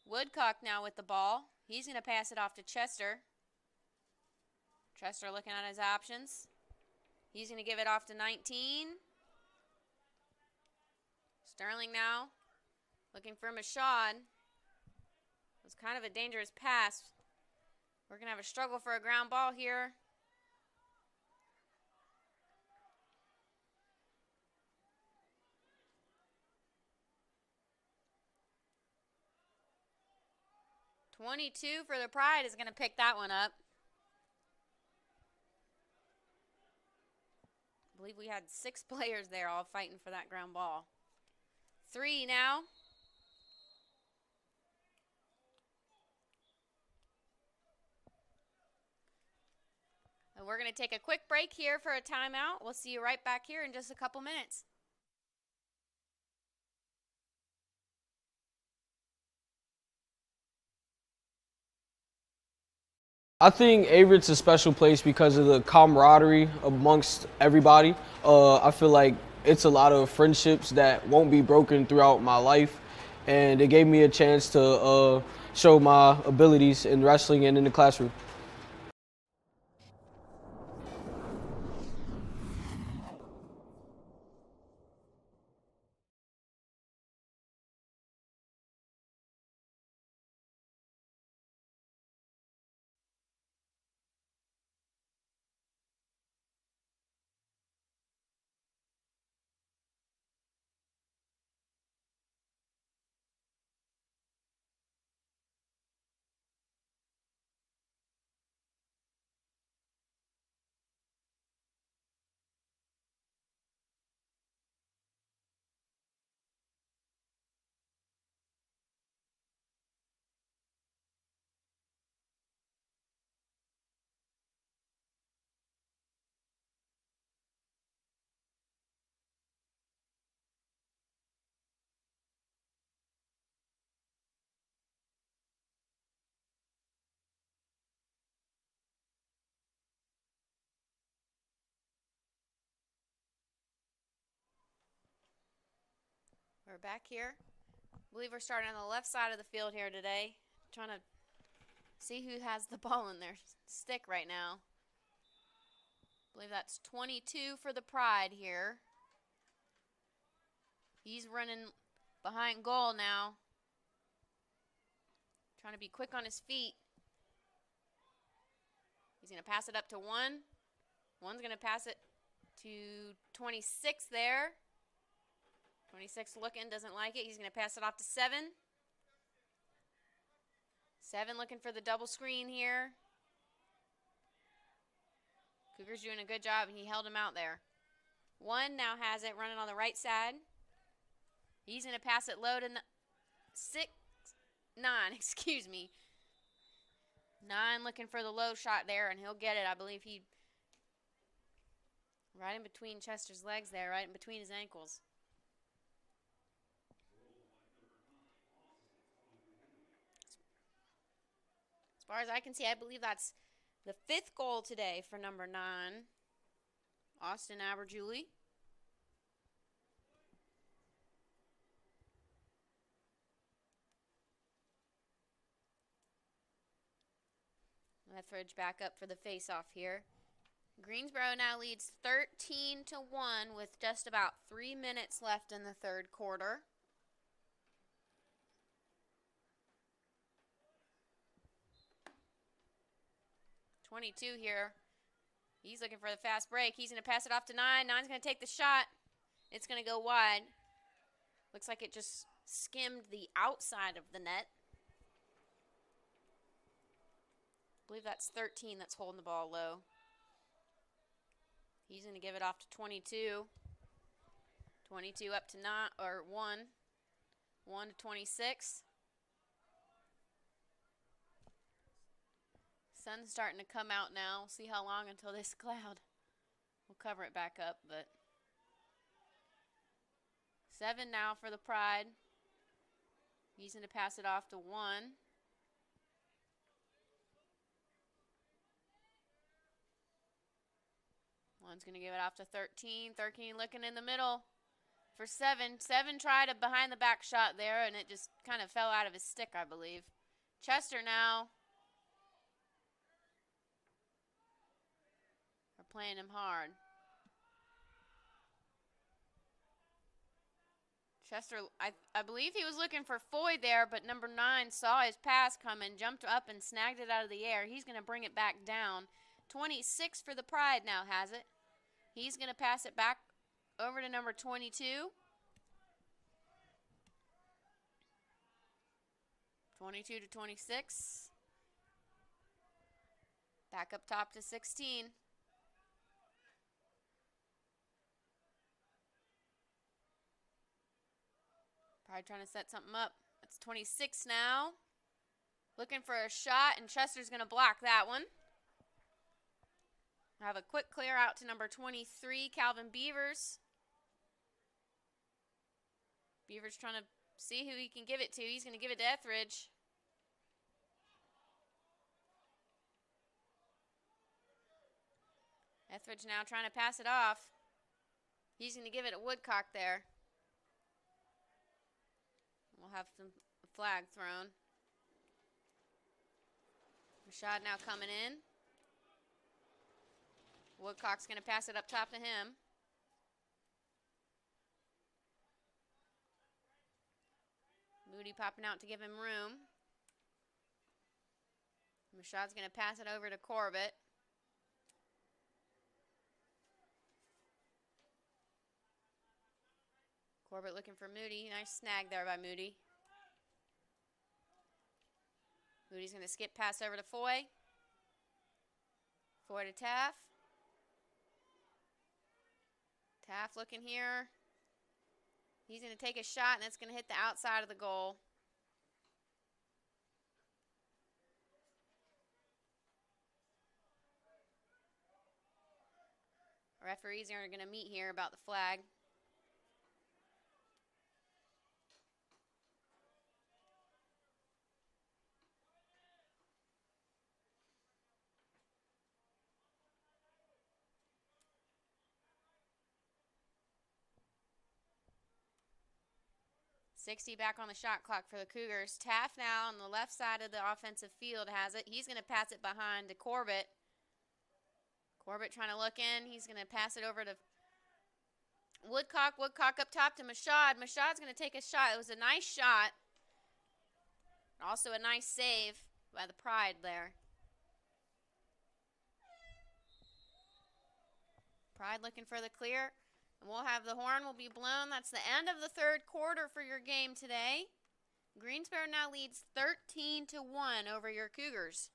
Woodcock now with the ball. He's going to pass it off to Chester. Chester looking at his options. He's going to give it off to 19. Sterling now looking for Mashad. It was kind of a dangerous pass. We're going to have a struggle for a ground ball here. .22 for the Pride is going to pick that one up. I believe we had 6 players there all fighting for that ground ball. 3 now. And we're going to take a quick break here for a timeout. We'll see you right back here in just a couple minutes. I think Averett's a special place because of the camaraderie amongst everybody. I feel like it's a lot of friendships that won't be broken throughout my life, and it gave me a chance to show my abilities in wrestling and in the classroom. We're back here. I believe we're starting on the left side of the field here today. Trying to see who has the ball in their stick right now. I believe that's 22 for the Pride here. He's running behind goal now. Trying to be quick on his feet. He's going to pass it up to 1. 1's going to pass it to 26 there. 26 looking, doesn't like it. He's going to pass it off to 7. 7 looking for the double screen here. Cougars doing a good job. He held him out there. 1 now has it running on the right side. He's going to pass it low to 9, excuse me. 9 looking for the low shot there, and he'll get it. I believe he right in between Chester's legs there, right in between his ankles. As far as I can see, I believe that's the 5th goal today for number 9, Austin Aberjulie. Lethbridge back up for the face-off here. Greensboro now leads 13-1 with just about 3 minutes left in the third quarter. .22 here. He's looking for the fast break. He's going to pass it off to 9. 9's going to take the shot. It's going to go wide. Looks like it just skimmed the outside of the net. I believe that's 13 that's holding the ball low. He's going to give it off to 22. 22 up to 9 or 1. 1 to 26. Sun's starting to come out now. We'll see how long until this cloud will cover it back up. But 7 now for the Pride. He's going to pass it off to 1. 1's going to give it off to 13. 13 looking in the middle for 7. 7 tried a behind the back shot there, and it just kind of fell out of his stick, I believe. Chester now. We're playing him hard. Chester, I believe he was looking for Foy there, but number 9 saw his pass coming, jumped up and snagged it out of the air. He's going to bring it back down. 26 for the Pride now has it. He's going to pass it back over to number 22. 22 to 26. Back up top to 16. Probably trying to set something up. That's 26 now. Looking for a shot, and Chester's going to block that one. Have a quick clear out to number 23, Calvin Beavers. Beavers trying to see who he can give it to. He's going to give it to Etheridge. Etheridge now trying to pass it off. He's going to give it to Woodcock there. We'll have some flag thrown. Rashad now coming in. Woodcock's going to pass it up top to him. Moody popping out to give him room. Rashad's going to pass it over to Corbett. Corbett looking for Moody. Nice snag there by Moody. Moody's going to skip pass over to Foy. Foy to Taff. Taff looking here. He's going to take a shot, and that's going to hit the outside of the goal. Referees are going to meet here about the flag. .60 back on the shot clock for the Cougars. Taff now on the left side of the offensive field has it. He's going to pass it behind to Corbett. Corbett trying to look in. He's going to pass it over to Woodcock. Woodcock up top to Mashad. Mashad's going to take a shot. It was a nice shot. Also a nice save by the Pride there. Pride looking for the clear. And we'll have the horn will be blown. That's the end of the third quarter for your game today. Greensboro now leads 13-1 over your Cougars.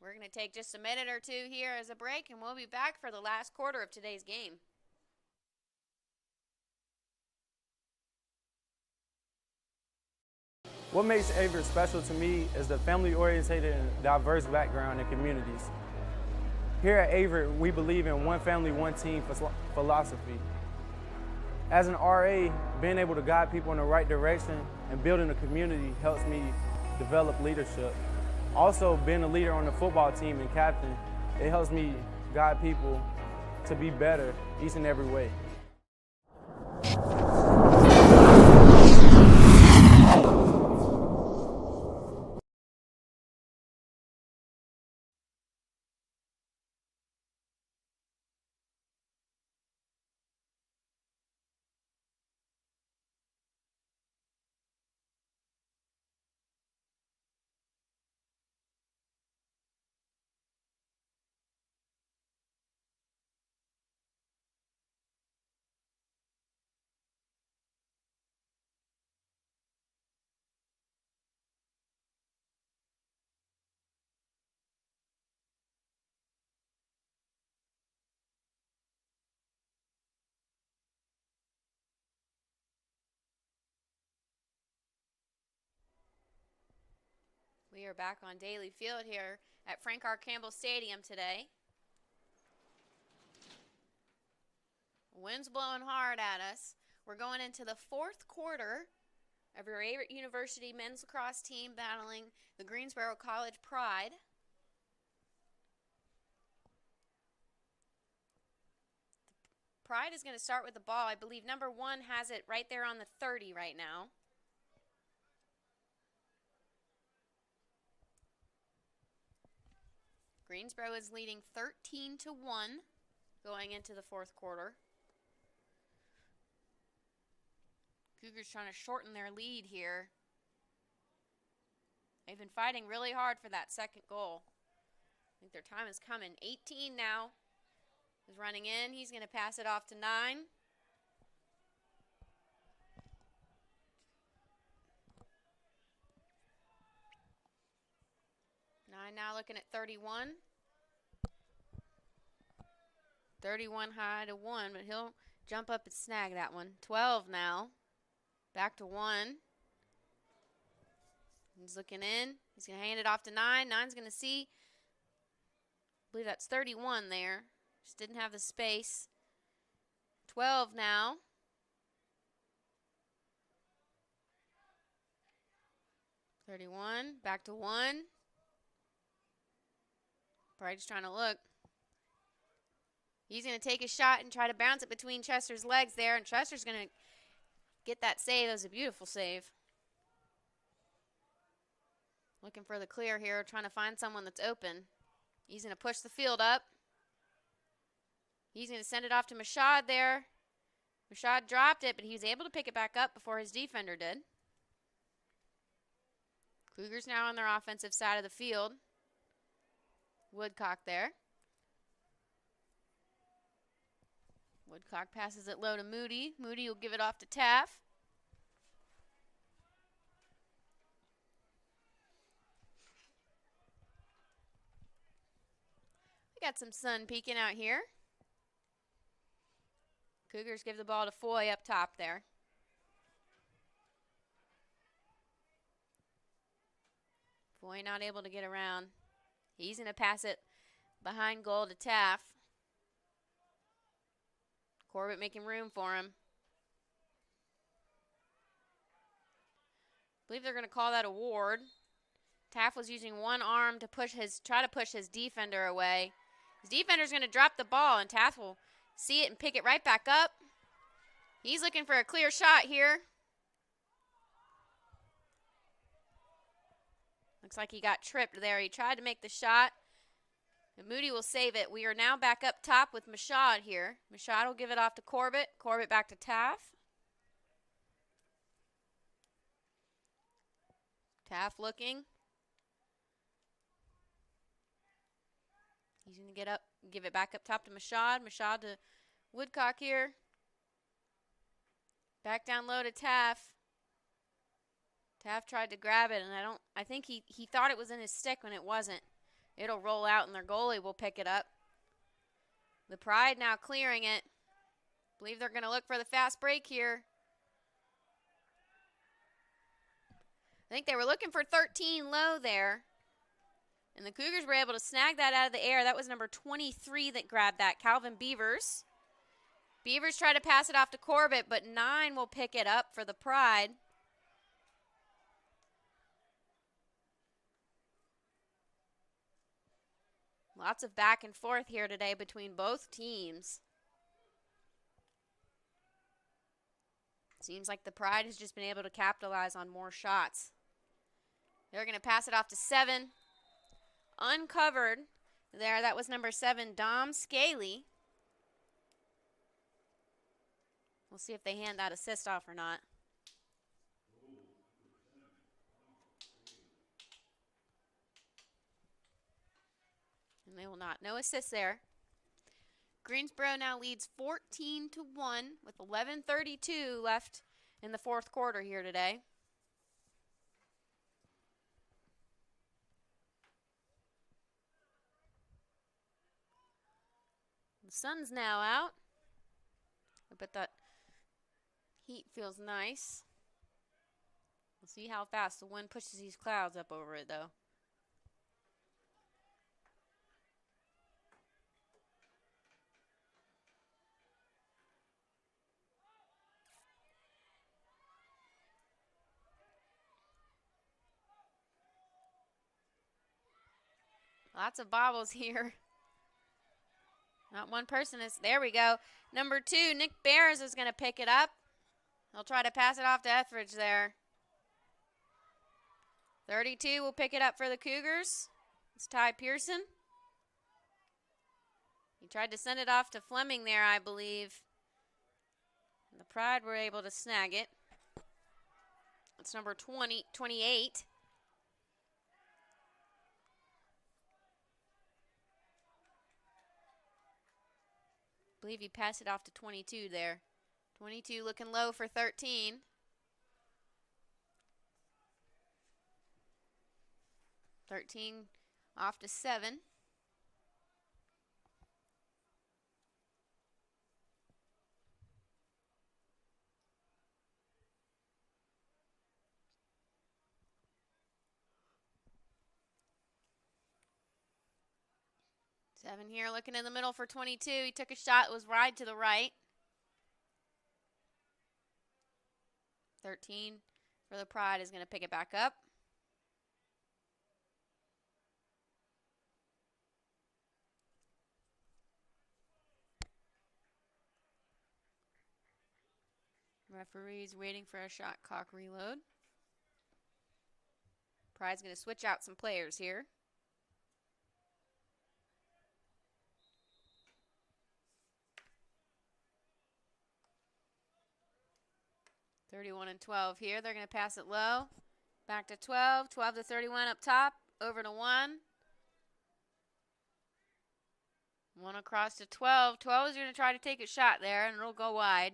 We're going to take just a minute or two here as a break, and we'll be back for the last quarter of today's game. What makes Averett special to me is the family-oriented and diverse background and communities. Here at Averett, we believe in one family, one team philosophy. As an RA, being able to guide people in the right direction and building a community helps me develop leadership. Also, being a leader on the football team and captain, it helps me guide people to be better each and every way. We are back on Daly Field here at Frank R. Campbell Stadium today. Wind's blowing hard at us. We're going into the fourth quarter of your Averett University men's lacrosse team battling the Greensboro College Pride. Pride is going to start with the ball. I believe number 1 has it right there on the 30 right now. Greensboro is leading 13-1 going into the fourth quarter. Cougars trying to shorten their lead here. They've been fighting really hard for that second goal. I think their time is coming. 18 now is running in. He's going to pass it off to 9. 9 now looking at 31. 31 high to 1, but he'll jump up and snag that one. 12 now. Back to 1. He's looking in. He's going to hand it off to 9. 9's going to see. believe that's 31 there. Just didn't have the space. 12 now. .31, back to 1. Probably just trying to look. He's going to take a shot and try to bounce it between Chester's legs there, and Chester's going to get that save. That was a beautiful save. Looking for the clear here, trying to find someone that's open. He's going to push the field up. He's going to send it off to Mashad there. Mashad dropped it, but he was able to pick it back up before his defender did. Cougars now on their offensive side of the field. Woodcock there. Woodcock passes it low to Moody. Moody will give it off to Taff. We got some sun peeking out here. Cougars give the ball to Foy up top there. Foy not able to get around. He's going to pass it behind goal to Taff. Corbett making room for him. I believe they're going to call that a ward. Taff was using one arm to try to push his defender away. His defender's going to drop the ball, and Taff will see it and pick it right back up. He's looking for a clear shot here. Looks like he got tripped there. He tried to make the shot, and Moody will save it. We are now back up top with Mashad here. Mashad will give it off to Corbett. Corbett back to Taff. Taff looking. He's going to get up, give it back up top to Mashad. Mashad to Woodcock here. Back down low to Taff. Taff tried to grab it, and I think he thought it was in his stick when it wasn't. It'll roll out, and their goalie will pick it up. The Pride now clearing it. Believe they're going to look for the fast break here. I think they were looking for 13 low there. And the Cougars were able to snag that out of the air. That was number 23 that grabbed that, Calvin Beavers. Beavers try to pass it off to Corbett, but 9 will pick it up for the Pride. Lots of back and forth here today between both teams. Seems like the Pride has just been able to capitalize on more shots. They're going to pass it off to 7. Uncovered there. That was number 7, Dom Scaly. We'll see if they hand that assist off or not. And they will not. No assist there. Greensboro now leads 14-1 with 11:32 left in the fourth quarter here today. The sun's now out. I bet that heat feels nice. We'll see how fast the wind pushes these clouds up over it, though. Lots of bobbles here. Not one person is. There we go. Number 2, Nick Bears is going to pick it up. He'll try to pass it off to Etheridge there. 32 will pick it up for the Cougars. It's Ty Pearson. He tried to send it off to Fleming there, I believe. And the Pride were able to snag it. It's number 28. I believe he passed it off to 22 there. 22 looking low for 13. Off to 7. 7 here looking in the middle for 22. He took a shot. It was wide to the right. 13 for the Pride is going to pick it back up. Referee's waiting for a shot clock reload. Pride's going to switch out some players here. (31 and 12 here. They're going to pass it low. Back to 12. 12 to 31 up top. Over to 1. 1 across to 12. 12 is going to try to take a shot there, and it'll go wide.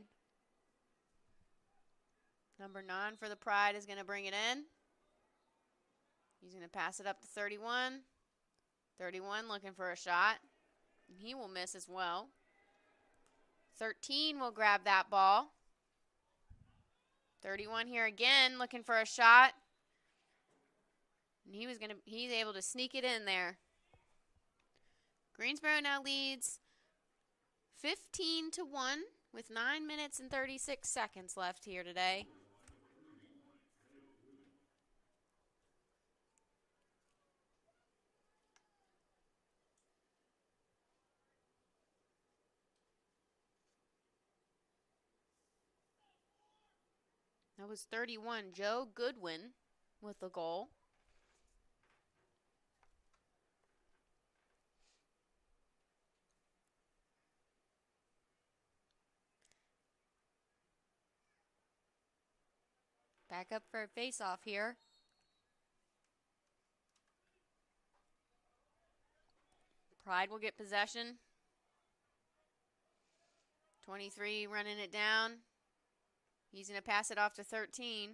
Number 9 for the Pride is going to bring it in. He's going to pass it up to 31. 31 looking for a shot. And he will miss as well. 13 will grab that ball. 31 here again looking for a shot. And he's able to sneak it in there. Greensboro now leads 15 to 1 with 9 minutes and 36 seconds left here today. That was 31, Joe Goodwin with the goal. Back up for a face-off here. Pride will get possession. 23 running it down. He's going to pass it off to 13.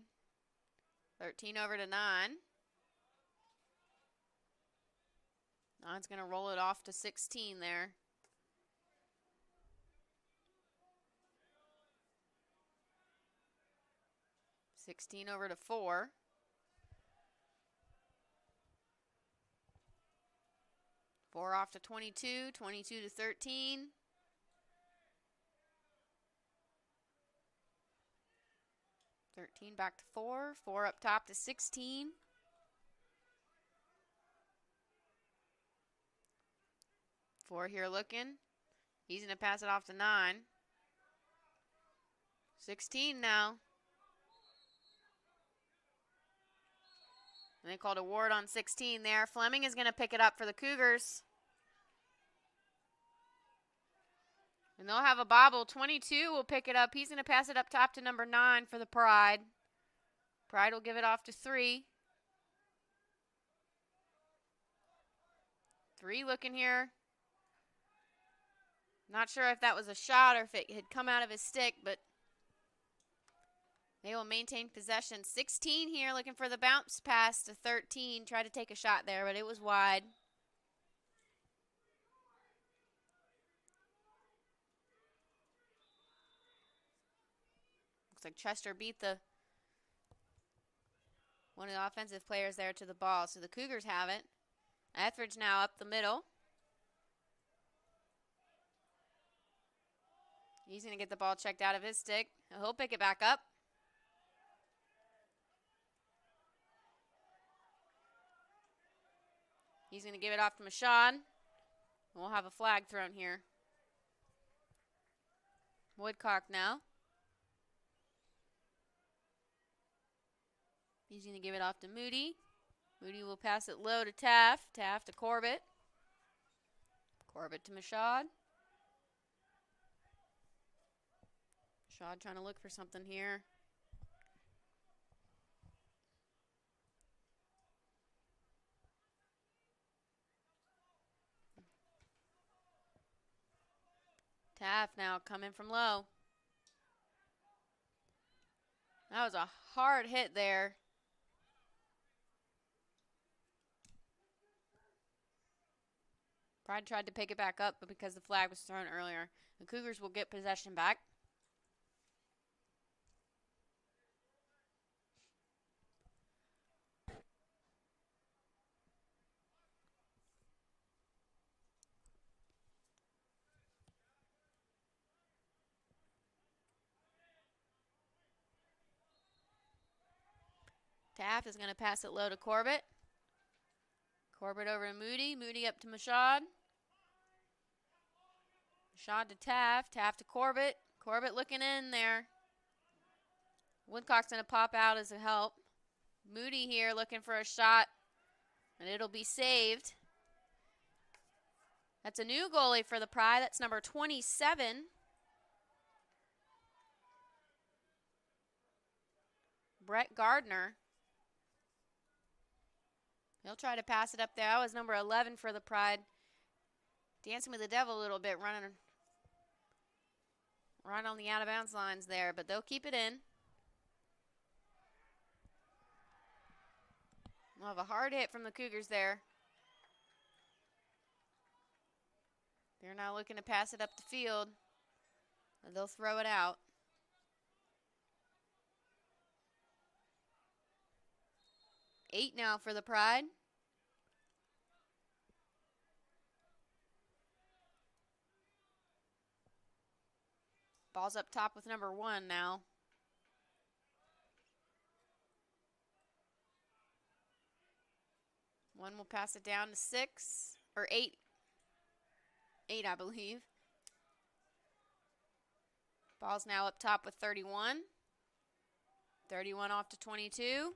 13 over to 9. 9's going to roll it off to 16 there. (16) over to 4. 4 off to 22. 22 to 13. 13 back to 4. 4 up top to 16. 4 here looking. He's going to pass it off to 9. 16 now. And they called a ward on 16 there. Fleming is going to pick it up for the Cougars. And they'll have a bobble. 22 will pick it up. He's going to pass it up top to number 9 for the Pride. Pride will give it off to 3. 3 looking here. Not sure if that was a shot or if it had come out of his stick, but they will maintain possession. 16 here looking for the bounce pass to 13. Tried to take a shot there, but it was wide. Looks like Chester beat one of the offensive players there to the ball. So the Cougars have it. Etheridge now up the middle. He's going to get the ball checked out of his stick. He'll pick it back up. He's going to give it off to Mashad. We'll have a flag thrown here. Woodcock now. He's going to give it off to Moody. Moody will pass it low to Taft. Taft to Corbett. Corbett to Mashad. Mashad trying to look for something here. Taft now coming from low. That was a hard hit there. Pride tried to pick it back up, but because the flag was thrown earlier, the Cougars will get possession back. Taft is going to pass it low to Corbett. Corbett over to Moody. Moody up to Mashad. Mashad to Taft. Taft to Corbett. Corbett looking in there. Woodcock's going to pop out as a help. Moody here looking for a shot, and it'll be saved. That's a new goalie for the Pride. That's number 27. Brett Gardner. He'll try to pass it up there. That was number 11 for the Pride. Dancing with the devil a little bit, running right on the out-of-bounds lines there, but they'll keep it in. We'll have a hard hit from the Cougars there. They're now looking to pass it up the field. They'll throw it out. Eight now for the Pride. Ball's up top with number 1 now. One will pass it down to 6, or 8. 8, I believe. Ball's now up top with 31. 31 off to 22.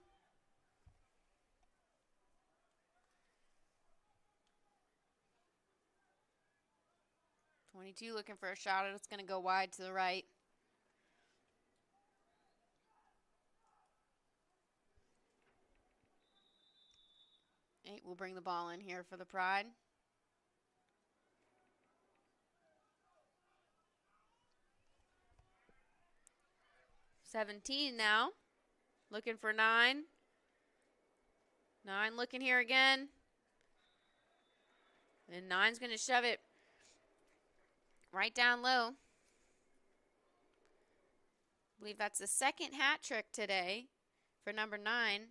Looking for a shot. It's going to go wide to the right. Eight will bring the ball in here for the Pride. $17 now. Looking for 9. 9 looking here again. And 9's going to shove it right down low. I believe that's the second hat trick today for number 9.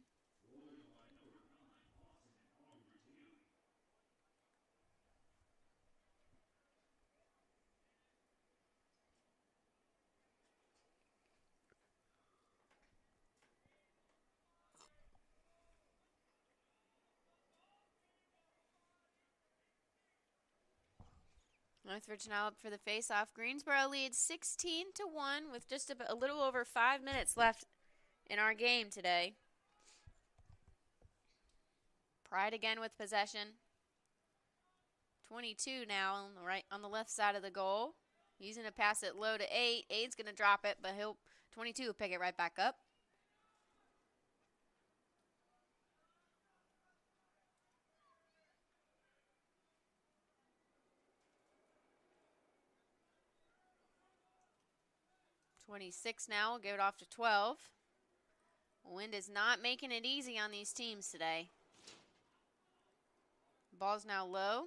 Northridge now up for the face-off. Greensboro leads 16-1 with just a little over 5 minutes left in our game today. Pride again with possession. 22 now on the left side of the goal. He's going to pass it low to 8. 8's going to drop it, but 22 will pick it right back up. .26 now. We'll give it off to 12. Wind is not making it easy on these teams today. Ball's now low.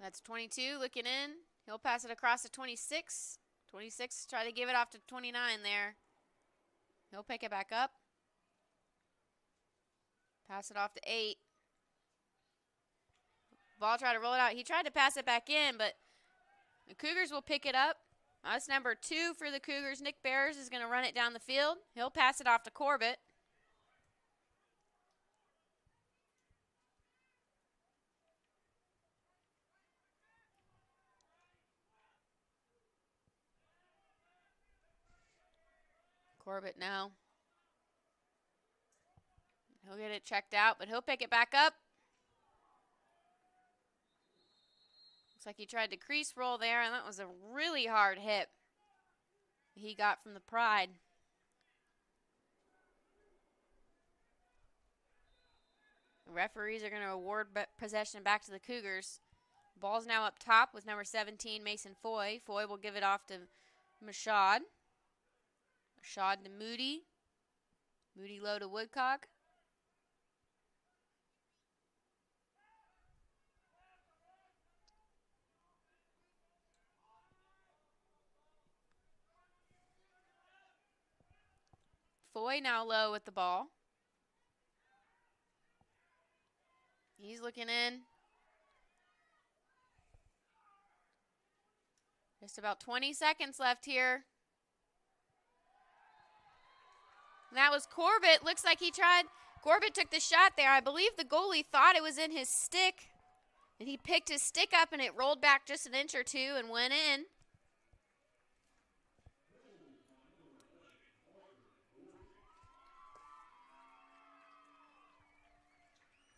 That's 22 looking in. He'll pass it across to 26. 26 try to give it off to 29 there. He'll pick it back up. Pass it off to 8. Ball tried to roll it out. He tried to pass it back in, but the Cougars will pick it up. That's number 2 for the Cougars. Nick Bears is going to run it down the field. He'll pass it off to Corbett. Corbett now. He'll get it checked out, but he'll pick it back up. Looks like he tried to crease roll there, and that was a really hard hit he got from the Pride. The referees are going to award possession back to the Cougars. Ball's now up top with number 17, Mason Foy. Foy will give it off to Mashad. Mashad to Moody. Moody low to Woodcock. Foy now low with the ball. He's looking in. Just about 20 seconds left here. And that was Corbett. Looks like Corbett took the shot there. I believe the goalie thought it was in his stick. And he picked his stick up and it rolled back just an inch or two and went in.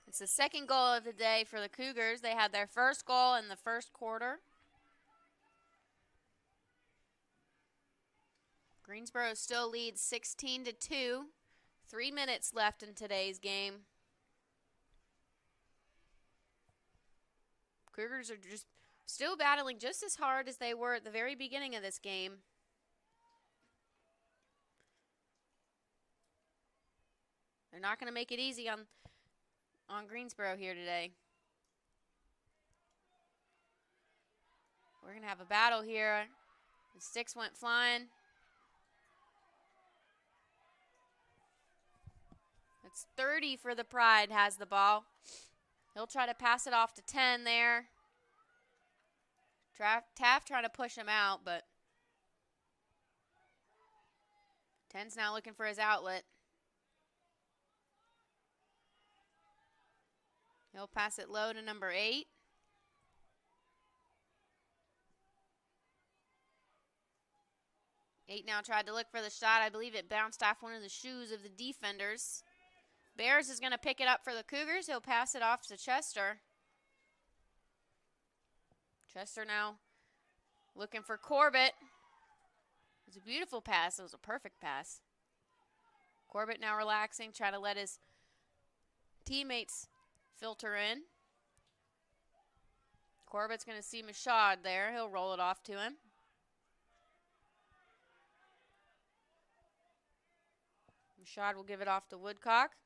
It's the second goal of the day for the Cougars. They had their first goal in the first quarter. Greensboro still leads 16-2. 3 minutes left in today's game. Cougars are just still battling just as hard as they were at the very beginning of this game. They're not going to make it easy on Greensboro here today. We're going to have a battle here. The sticks went flying. It's 30 for the Pride, has the ball. He'll try to pass it off to 10 there. Taft trying to push him out, but 10's now looking for his outlet. He'll pass it low to number 8. Eight now tried to look for the shot. I believe it bounced off one of the shoes of the defenders. Bears is going to pick it up for the Cougars. He'll pass it off to Chester. Chester now looking for Corbett. It was a beautiful pass. It was a perfect pass. Corbett now relaxing, trying to let his teammates filter in. Corbett's going to see Mashad there. He'll roll it off to him. Mashad will give it off to Woodcock.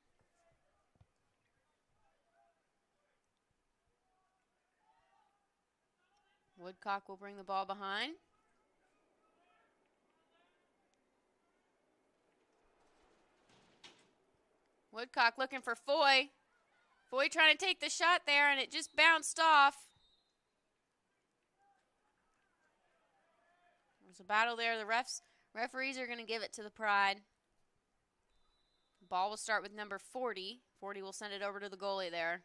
Woodcock will bring the ball behind. Woodcock looking for Foy. Foy trying to take the shot there, and it just bounced off. There's a battle there. The referees are going to give it to the Pride. Ball will start with number 40. 40 will send it over to the goalie there.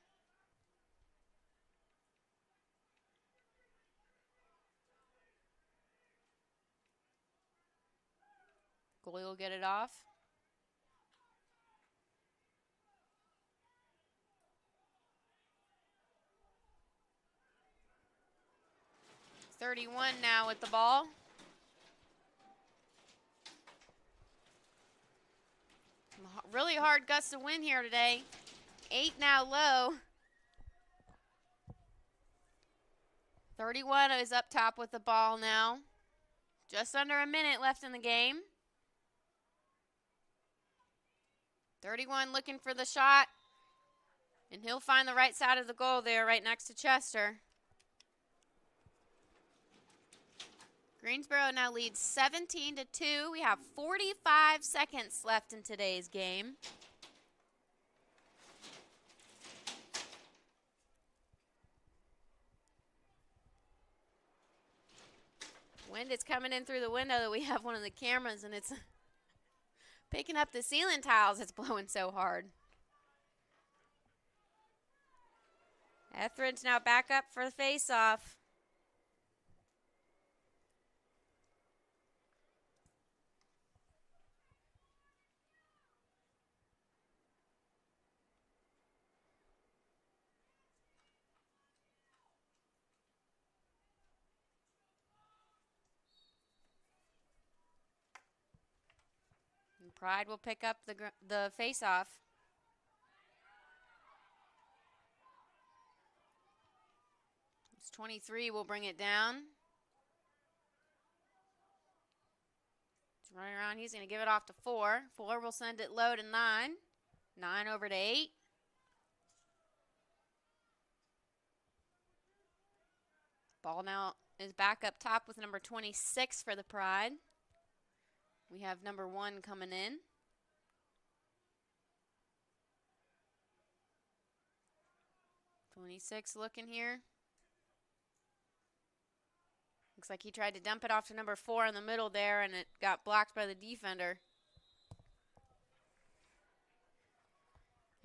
Goalie will get it off. .31 now with the ball. Really hard gusts of wind here today. 8 now low. 31 is up top with the ball now. Just under a minute left in the game. 31 looking for the shot. And he'll find the right side of the goal there, right next to Chester. Greensboro now leads 17-2. We have 45 seconds left in today's game. Wind is coming in through the window that we have one of the cameras, and it's picking up the ceiling tiles. It's blowing so hard. Etheridge now back up for the face-off. Pride will pick up the face-off. It's 23 will bring it down. It's running around. He's going to give it off to 4. 4 will send it low to 9. 9 over to 8. Ball now is back up top with number 26 for the Pride. We have number 1 coming in. .26 looking here. Looks like he tried to dump it off to number 4 in the middle there, and it got blocked by the defender.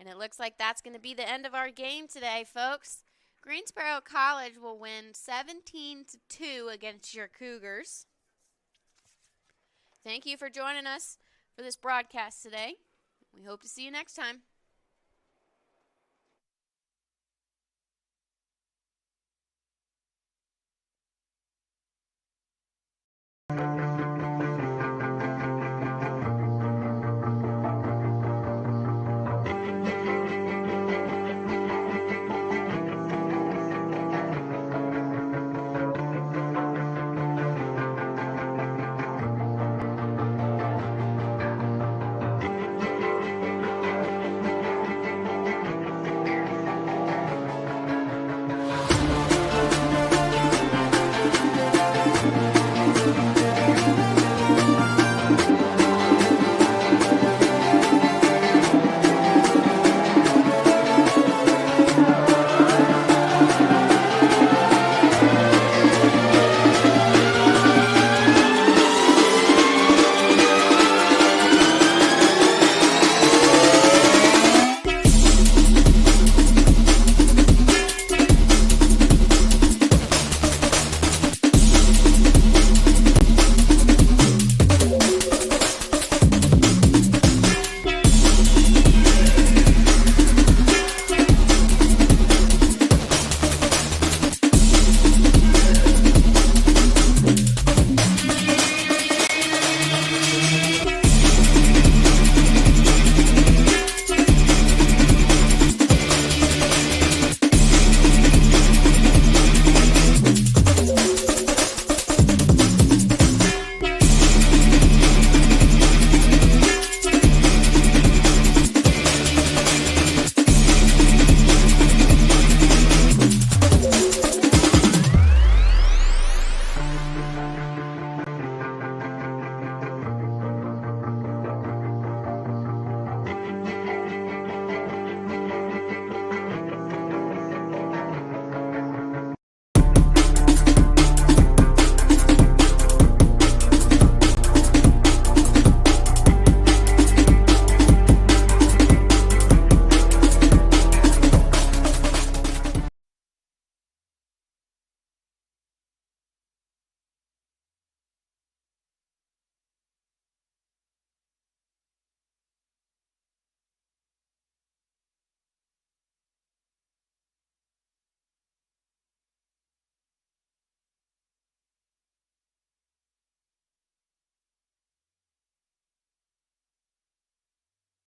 And it looks like that's going to be the end of our game today, folks. Greensboro College will win 17-2 against your Cougars. Thank you for joining us for this broadcast today. We hope to see you next time.